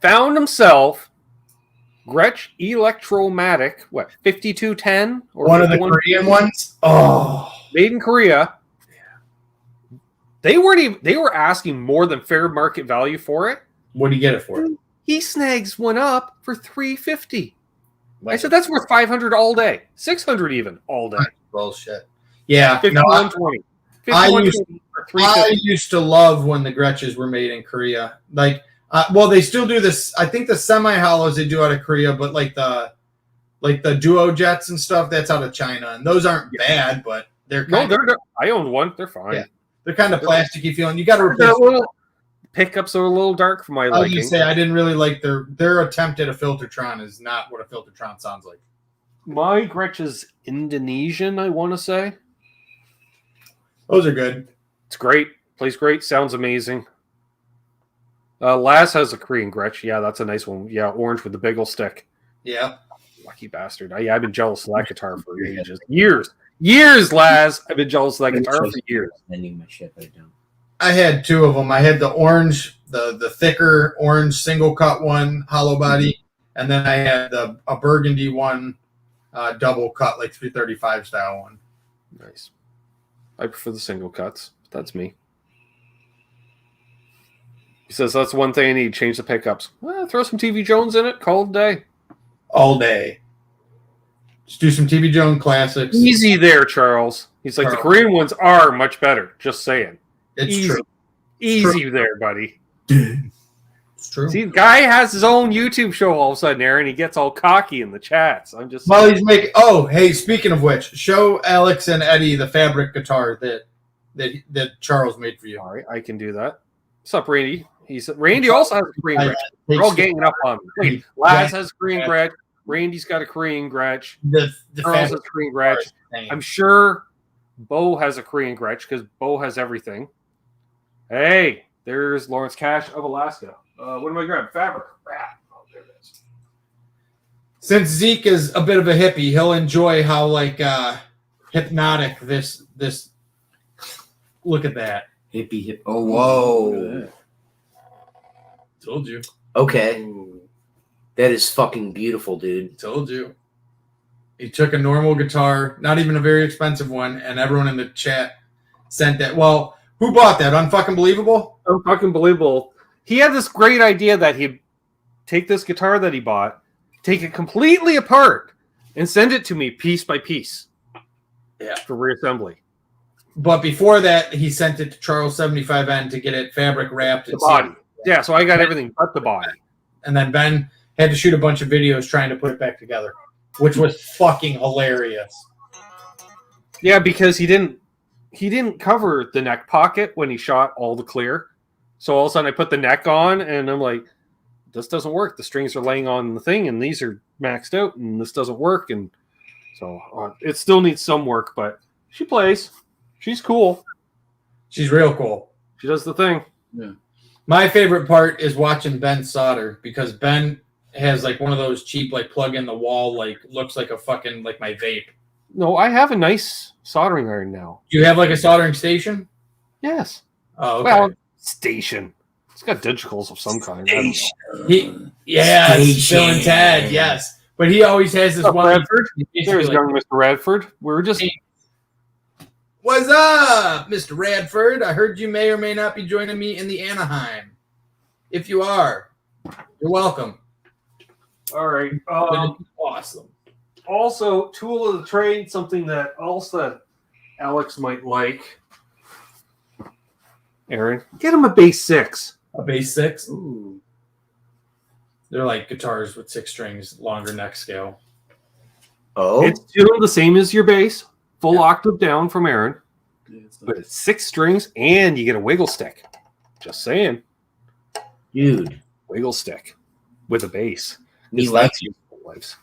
Found himself Gretsch Electromatic, 5210? Or One of the Korean ones? Oh. Made in Korea. They were asking more than fair market value for it. What do you get it for? He snags one up for $350. I said that's worth $500 all day, $600 even all day. Bullshit. Yeah, $51.20. I used to love when the Gretches were made in Korea. Like, they still do this. I think the semi-hollows they do out of Korea, but like the duo jets and stuff, that's out of China, and those aren't bad, but they're I owned one. They're fine. Yeah. They're kind of plasticky feeling. You got to replace. Pickups are a little dark for my liking. I was gonna say I didn't really like their attempt at a Filtertron is not what a Filtertron sounds like. My Gretsch is Indonesian, I want to say. Those are good. It's great. Plays great. Sounds amazing. Laz has a Korean Gretsch. Yeah, that's a nice one. Yeah, orange with the big ol' stick. Yeah. Lucky bastard. I've been jealous of that guitar for ages. Years, Laz. I've been jealous of that guitar for years. Ending my shit, but I don't. I had 2 of them. I had the orange, the thicker orange single cut one, hollow body, and then I had a burgundy one, double cut, like 335 style one. Nice. I prefer the single cuts. That's me. He says that's one thing I need. Change the pickups. Well, throw some TV Jones in it. Call it a day. All day. Just do some TV Jones classics. Easy there, Charles. He's like, the Korean ones are much better. Just saying. It's easy. true. Easy there, buddy. It's true. See, the guy has his own YouTube show all of a sudden, Aaron. He gets all cocky in the chats. I'm just well, he's making. Oh, hey, speaking of which, show Alex and Eddie the fabric guitar that Charles made for you. All right, I can do that. What's up, Randy? Randy also has a Korean Gretsch. We're all ganging up on me. Wait, Laz has a Korean Gretsch. Randy's got a Korean Gretsch. Charles has a Korean Gretsch. I'm sure Bo has a Korean Gretsch because Bo has everything. Hey, there's Lawrence Cash of Alaska. What am I grabbing? Fabric. Oh, there it is. Since Zeke is a bit of a hippie, he'll enjoy how hypnotic this. Look at that. Hippie hip. Oh, whoa. Told you. Okay. Ooh. That is fucking beautiful, dude. Told you. He took a normal guitar, not even a very expensive one, and everyone in the chat sent that. Well, who bought that? Unfucking believable? Unfucking believable. He had this great idea that he'd take this guitar that he bought, take it completely apart, and send it to me piece by piece. Yeah. For reassembly. But before that, he sent it to Charles 75N to get it fabric wrapped. The body. Yeah, so I got everything but the body. And then Ben had to shoot a bunch of videos trying to put it back together, which was fucking hilarious. Yeah, because he didn't cover the neck pocket when he shot all the clear. So all of a sudden I put the neck on and I'm like, this doesn't work. The strings are laying on the thing and these are maxed out and this doesn't work. And so it still needs some work, but she plays. She's cool. She's real cool. She does the thing. Yeah. My favorite part is watching Ben solder because Ben has like one of those cheap like plug in the wall, like looks like a fucking like my vape. No, I have a nice soldering iron now. Do you have like a soldering station? Yes. Oh, okay. Well, station. It's got digicals of some kind. I don't know. It's Bill and Ted, yes. But he always has this What's up, one. Radford? There's young Mr. Radford. We were just... What's up, Mr. Radford? I heard you may or may not be joining me in the Anaheim. If you are, you're welcome. All right. Awesome. Also, tool of the trade, something that also Alex might like. Aaron, get him a bass 6. A bass 6? Ooh. They're like guitars with 6 strings, longer neck scale. Oh, It's tuned the same as your bass, full octave down from Aaron, but it's 6 strings and you get a wiggle stick. Just saying. dude. Wiggle stick with a bass. Me It's likes that you. useful, lives.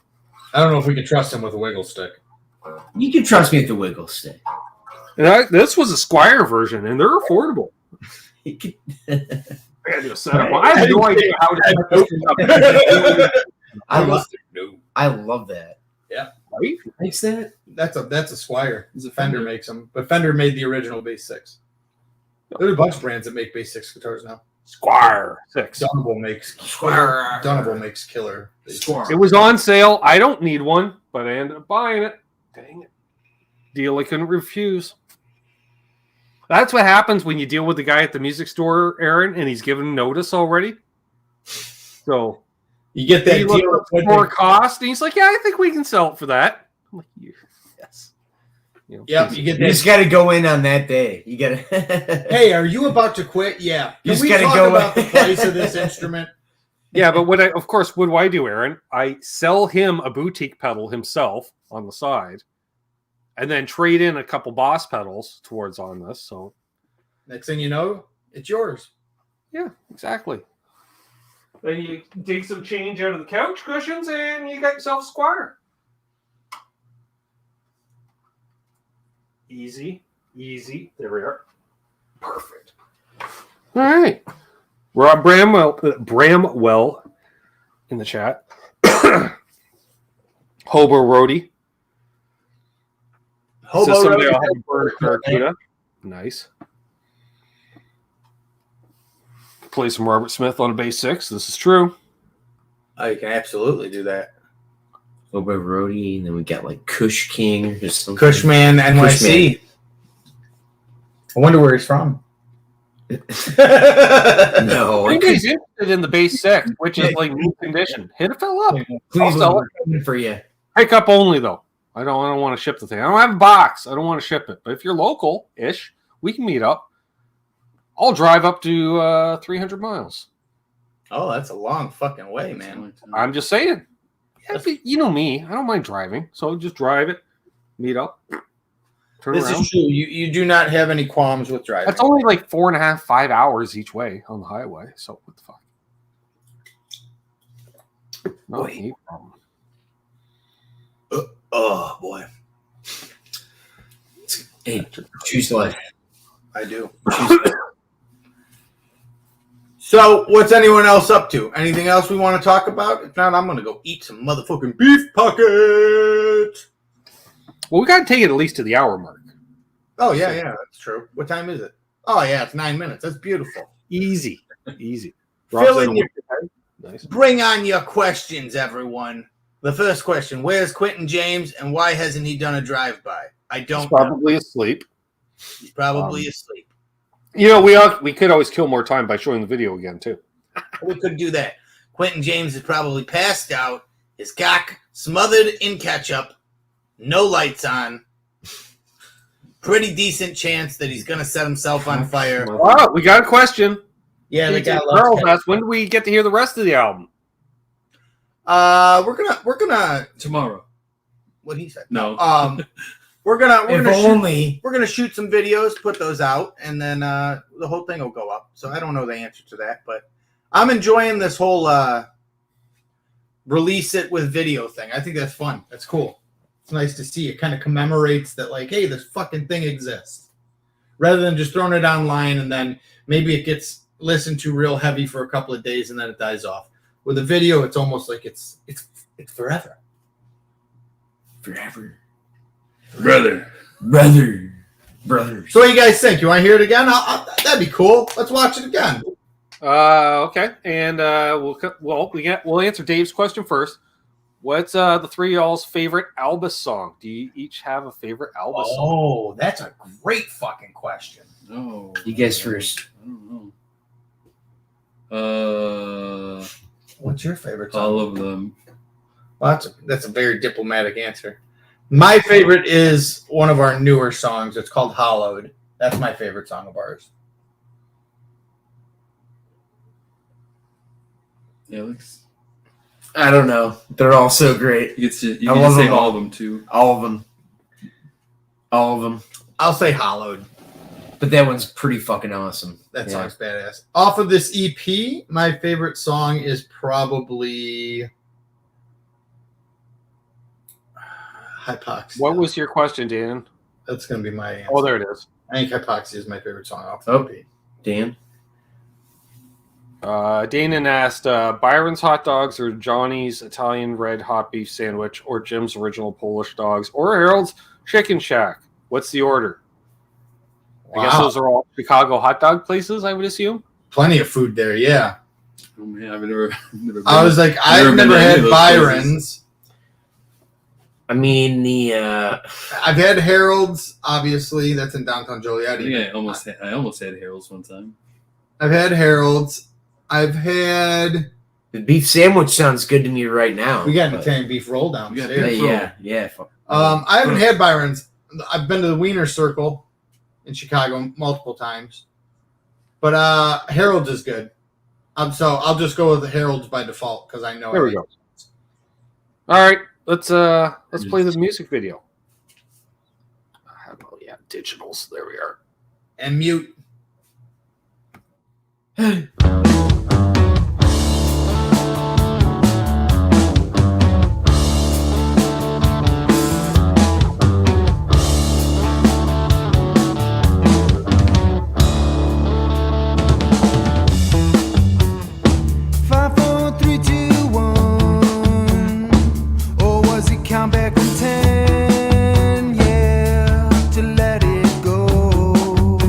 I don't know if we can trust him with a wiggle stick. You can trust me with the wiggle stick. And this was a Squire version, and they're affordable. You can- I gotta do a setup. I have no idea how to set this thing up. I love that. Right? Makes that? That's a Squire. Fender makes them, but Fender made the original bass 6. There's a bunch of brands that make bass 6 guitars now. Squire 6. Dunable makes killer. It was on sale. I don't need one, but I ended up buying it. Dang it. Deal I couldn't refuse. That's what happens when you deal with the guy at the music store, Aaron, and he's given notice already. So You get that he deal looked up more cost, and he's like, "Yeah, I think we can sell it for that." I'm like, "Yes." You know, Yep, you get You just that. got to go in on that day. You got to. Hey, are you about to quit? Yeah. You Can just we gotta talk go about in. the price of this instrument? Yeah, but what do I do, Aaron? I sell him a boutique pedal himself on the side, and then trade in a couple Boss pedals towards on this. So, Next thing you know, it's yours. yeah, exactly. Then you take some change out of the couch cushions, and you got yourself a Squire. Easy. There we are. Perfect. All right. Rob Bramwell in the chat. Hobo Roadie. Hobo So someday Roadie. I'll have a Burn Barracuda. Nice. Play some Robert Smith on a bass 6. This is true. Oh, you can absolutely do that. Over Roadie, and then we got like Kush King or something. Cushman NYC. I wonder where he's from. No, If anybody's interested in the bass 6, which is like new condition, hit a fill up. please sell look for you. Pick up only though. I don't want to ship the thing. I don't have a box. I don't want to ship it. But if you're local-ish, we can meet up. I'll drive up to 300 miles. Oh, that's a long fucking way, man. I'm just saying. Yeah, but you know me. I don't mind driving. So just drive it, meet up, turn This around. is true. You do not have any qualms with driving. That's only like 4.5, 5 hours each way on the highway. So what the fuck? No Boy. problem. Oh boy. Hey, choose life. I do. So, what's anyone else up to? Anything else we want to talk about? If not, I'm going to go eat some motherfucking beef pocket. Well, we got to take it at least to the hour mark. Oh, yeah, that's true. What time is it? Oh, yeah, it's 9 minutes. That's beautiful. Easy. Fill in Rob's your- Nice. Bring on your questions, everyone. The first question: where's Quentin James, and why hasn't he done a drive-by? I don't. He's probably asleep. He's probably asleep. You know, we could always kill more time by showing the video again too. We could do that. Quentin James is probably passed out, his cock smothered in ketchup, no lights on. Pretty decent chance that he's going to set himself on fire. Oh, we got a question. Yeah, they got Girls asked, when do we get to hear the rest of the album? We're gonna Tomorrow. what he said. No. We're only. gonna shoot some videos, put those out, and then the whole thing will go up. So I don't know the answer to that, but I'm enjoying this whole release it with video thing. I think that's fun. That's cool. It's nice to see. It kind of commemorates that, like, hey, this fucking thing exists, rather than just throwing it online and then maybe it gets listened to real heavy for a couple of days and then it dies off. With a video, it's almost like it's forever. Forever. Brother. Brothers. So what do you guys think? You want to hear it again? That'd be cool. Let's watch it again. Okay, and we'll answer Dave's question first. What's the three of y'all's favorite Albus song? Do you each have a favorite Albus song? Oh, that's a great fucking question. No. You guys first. I don't know. What's your favorite song? All of them. Well, that's a very diplomatic answer. My favorite is one of our newer songs. It's called Hollowed. That's my favorite song of ours. Alex? I don't know. They're all so great. You get to love say them all all. of them too. All of them. All of them. I'll say Hollowed. But that one's pretty fucking awesome. That Yeah. song's badass. Off of this EP, my favorite song is probably Hypoxia. What was your question, Dan? That's going to be my answer. Oh, there it is. I think Hypoxia is my favorite song off the Oh. EP. Dan? Danon asked, Byron's hot dogs or Johnny's Italian red hot beef sandwich or Jim's original Polish dogs or Harold's Chicken Shack. What's the order? I guess those are all Chicago hot dog places, I would assume. Plenty of food there, yeah. Oh man, I've never been. I was like, I've never been to any had of those Byron's. I mean, I've had Harold's, obviously. That's in downtown Joliet. I think I almost had Harold's one time. I've had Harold's. I've had. the beef sandwich sounds good to me right now. We got an but- Italian beef roll downstairs. Yeah. I haven't had Byron's. I've been to the Wiener Circle in Chicago multiple times, but Harold's is good. So I'll just go with the Harold's by default because I know. There we go. All right, let's play the music video. Oh yeah, digitals. There we are. And mute. Count back from 10, yeah, to let it go.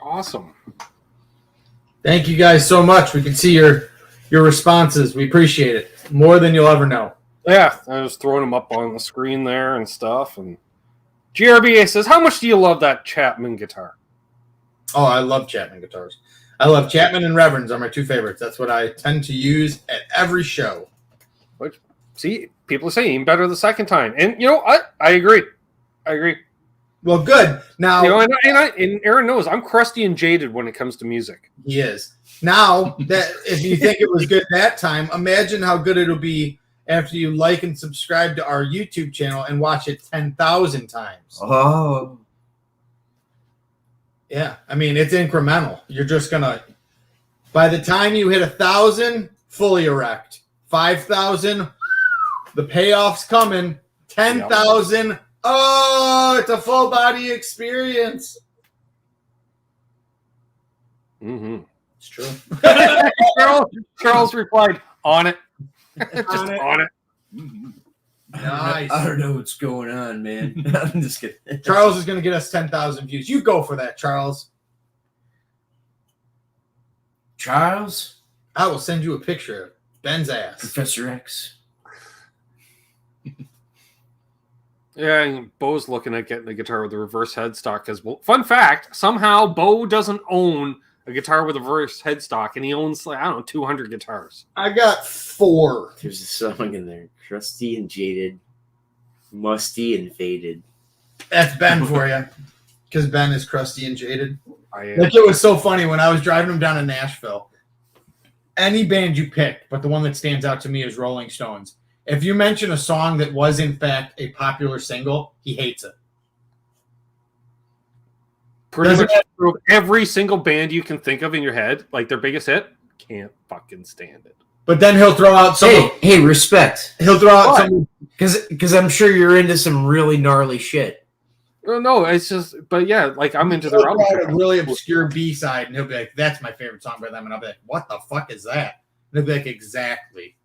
Awesome. Thank you guys so much. We can see your responses. We appreciate it more than you'll ever know. Yeah, I was throwing them up on the screen there and stuff. And GRBA says, how much do you love that Chapman guitar? Oh, I love Chapman guitars. I love Chapman and Reverends are my two favorites. That's what I tend to use at every show. Which, see, people are saying even better the second time. And, you know, I agree. I agree. Well, good. Now, You know, and Aaron knows I'm crusty and jaded when it comes to music. he is. Now, that if you think it was good that time, imagine how good it'll be after you like and subscribe to our YouTube channel and watch it 10,000 times. Oh. Yeah, I mean, it's incremental. You're just going to, by the time you hit 1,000, fully erect. 5,000, the payoff's coming. 10,000, oh, it's a full body experience. Mm-hmm. It's true. Charles replied, on it. Just On it. on it. Nice. I don't know what's going on, man. I'm just kidding. Charles is going to get us 10,000 views. You go for that, Charles. Charles? I will send you a picture of Ben's ass. Professor X. Yeah, and Bo's looking at getting a guitar with a reverse headstock. Because, well, fun fact, somehow Bo doesn't own a guitar with a reverse headstock, and he owns, like, I don't know, 200 guitars. I got 4. There's a song in there. Crusty and jaded. Musty and faded. That's Ben for you. Because Ben is crusty and jaded. I Like, it was so funny when I was driving him down to Nashville. Any band you pick, but the one that stands out to me is Rolling Stones. If you mention a song that was, in fact, a popular single, he hates it. pretty Doesn't much through every single band you can think of in your head, like their biggest hit, can't fucking stand it. But then he'll throw out some. Hey, respect. He'll throw out What? some. Because I'm sure you're into some really gnarly shit. No, it's just, but yeah, like I'm into He'll their album. throw out a really obscure B side, and he'll be like, "That's my favorite song by them," and I'll be like, "What the fuck is that?" And they'll be like, "Exactly."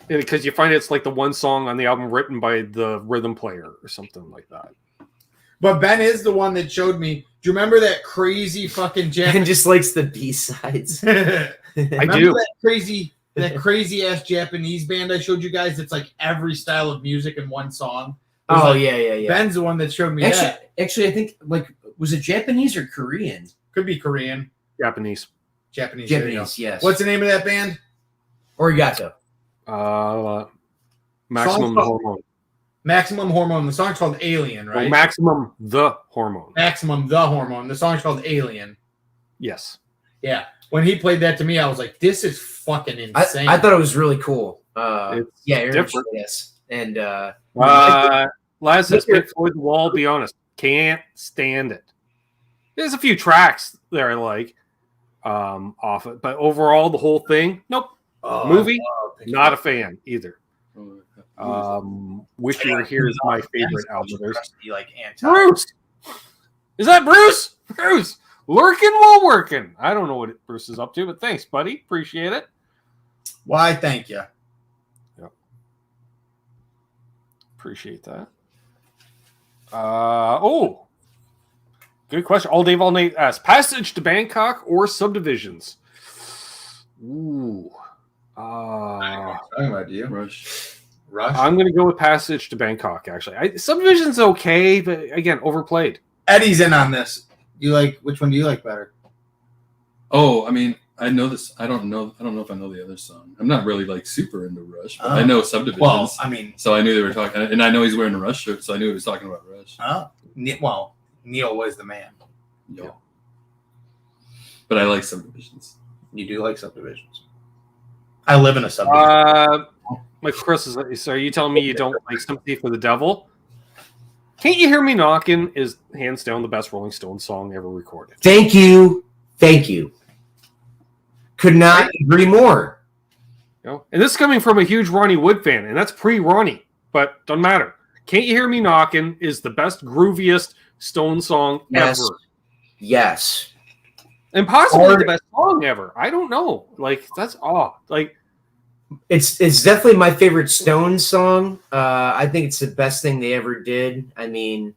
Because you find it's like the one song on the album written by the rhythm player or something like that. But Ben is the one that showed me. Do you remember that crazy fucking And Japanese? just likes the B-sides. I Remember do. that crazy ass Japanese band I showed you guys? It's like every style of music in one song. Oh, Like, yeah. Ben's the one that showed me that. Actually, I think, was it Japanese or Korean? Could be Korean, Japanese. Japanese. there you go. Japanese, yes. What's the name of that band? Origato. Maximum Song- Hormone. Maximum Hormone. The song's called Alien, Well, right? Maximum the Hormone. Maximum the Hormone. The song's called Alien. Yes. Yeah. When he played that to me, I was like, "This is fucking insane." I thought it was really cool. It's Aaron different. yes. And Laz says, Pink Floyd The Wall, be honest, can't stand it. There's a few tracks that I like off it, but overall, the whole thing, nope. Oh, Movie, I love Pink not a Floyd. fan either. Wish You Were Here is my favorite album. There's Like Bruce. Is that Bruce? Bruce. Lurking while working. I don't know what Bruce is up to, but thanks, buddy. Appreciate it. Why? Thank you. Appreciate that. Good question. All Dave, all night asks, Passage to Bangkok or Subdivisions? Ooh. Talking about you, Rush. Rush. I'm going to go with Passage to Bangkok, actually. Subdivision's okay, but again, overplayed. Eddie's in on this. You like which one do you like better? Oh, I mean, I know this. I don't know if I know the other song. I'm not really like super into Rush, but I know Subdivisions. Well, I mean, So I knew they were talking, and I know he's wearing a Rush shirt, so I knew he was talking about Rush. Neil was the man. Yo. But I like Subdivisions. You do like Subdivisions. I live in a subdivision. Like Chris is, so are you telling me you don't like Sympathy for the Devil? Can't You Hear Me Knocking is hands down the best Rolling Stones song ever recorded. thank you. Could not agree more. You know? And this is coming from a huge Ronnie Wood fan, and that's pre-Ronnie, but doesn't matter. Can't You Hear Me Knocking is the best, grooviest Stone song Yes. ever. Yes. And possibly the best song ever. I don't know. Like, that's like It's definitely my favorite Stones song. I think it's the best thing they ever did. I mean,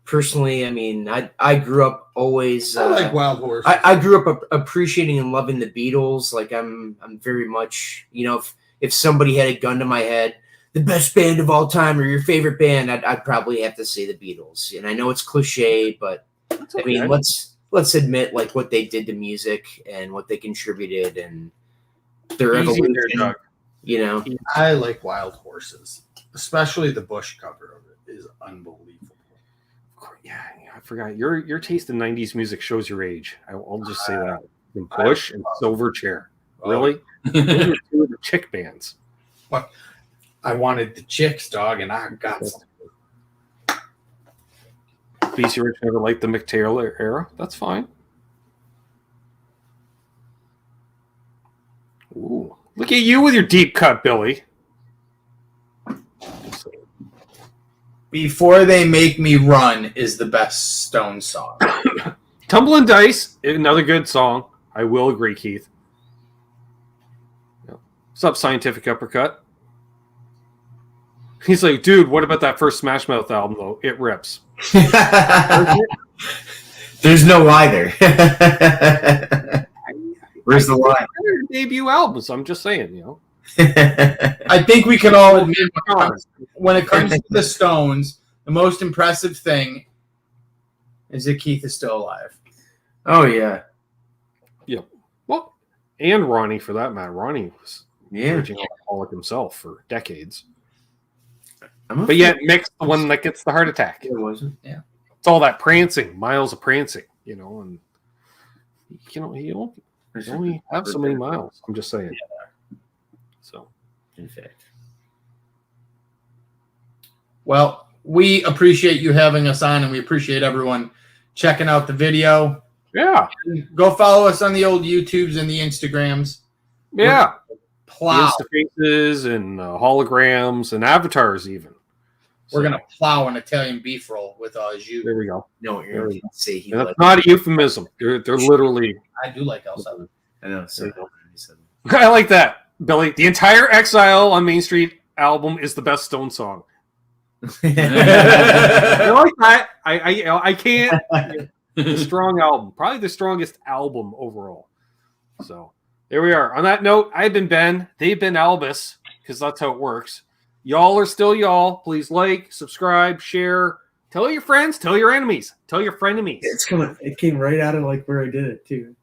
personally, I mean, I grew up always. I like Wild Horse. I grew up appreciating and loving the Beatles. Like I'm very much, you know, if somebody had a gun to my head, the best band of all time or your favorite band, I'd probably have to say the Beatles. And I know it's cliche, but That's I mean, okay. let's admit like what they did to music and what they contributed and their Easy evolution. there, Doug. You know, I like Wild Horses, especially the Bush cover of it is unbelievable. Yeah, I forgot. Your taste in '90s music shows your age. I'll just say that. And Bush and Silverchair. Really? Those are two of the chick bands. I wanted the chicks, dog, and I got some. BC Rich never liked the Mick Taylor era. That's fine. Ooh, look at you with your deep cut, Billy. Before They Make Me Run is the best Stones song. Tumbling Dice, another good song. I will agree, Keith. What's up, Scientific Uppercut? He's like, dude, what about that first Smash Mouth album, though? It rips. there's no lie there. Where's the line? Their debut albums, I'm just saying, you know. I think we can all admit when it comes to the Stones, the most impressive thing is that Keith is still alive. Oh yeah, Well, and Ronnie, for that matter. Ronnie was yeah. raging alcoholic himself for decades. I'm But yet, Mick's the one that gets the heart attack. it wasn't. It's all that prancing, miles of prancing, you know, and you know he only have so many miles. I'm just saying. So, In fact, Well, we appreciate you having us on, and we appreciate everyone checking out the video. yeah, Go follow us on the old YouTubes and the Instagrams. yeah. Plow. Insta faces and holograms and avatars, even. We're gonna plow an Italian beef roll with jus. There we go. no, you're going to say he. And that's Liked not a euphemism. They're literally. I do like L7. I know. So I like that, Billy. The entire Exile on Main Street album is the best Stone song. I like that. I can't. The strong album, probably the strongest album overall. So there we are. On that note, I've been Ben. They've been Albus, because that's how it works. Y'all are still y'all. Please like, subscribe, share. Tell your friends. Tell your enemies. Tell your frenemies. It's coming. It came right out of like where I did it too.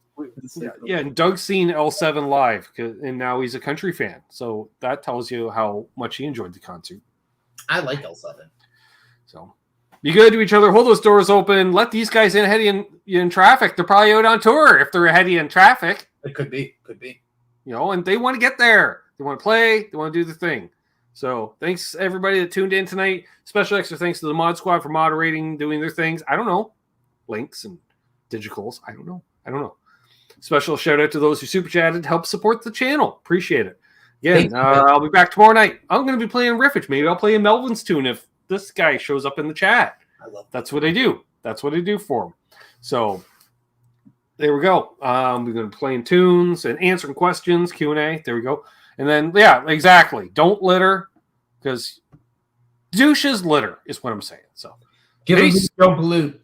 Yeah, and Doug's seen L7 live, and now he's a country fan. So that tells you how much he enjoyed the concert. I like L7. So be good to each other. Hold those doors open. Let these guys in ahead of you in traffic. They're probably out on tour if they're ahead of you in traffic. It could be. Could be. You know, and they want to get there. They want to play. They want to do the thing. So thanks everybody that tuned in tonight. Special extra thanks to the Mod Squad for moderating, doing their things. I don't know. Links and digicals. I don't know. Special shout out to those who super chatted, help support the channel. Appreciate it. Again, I'll be back tomorrow night. I'm going to be playing Riffage. Maybe I'll play a Melvin's tune if this guy shows up in the chat. I love that. That's what I do. That's what I do for him. So there we go. We're going to be playing tunes and answering questions, Q&A. There we go. And then, yeah, exactly. Don't litter, because douches litter is what I'm saying. So Give Peace. us don't pollute.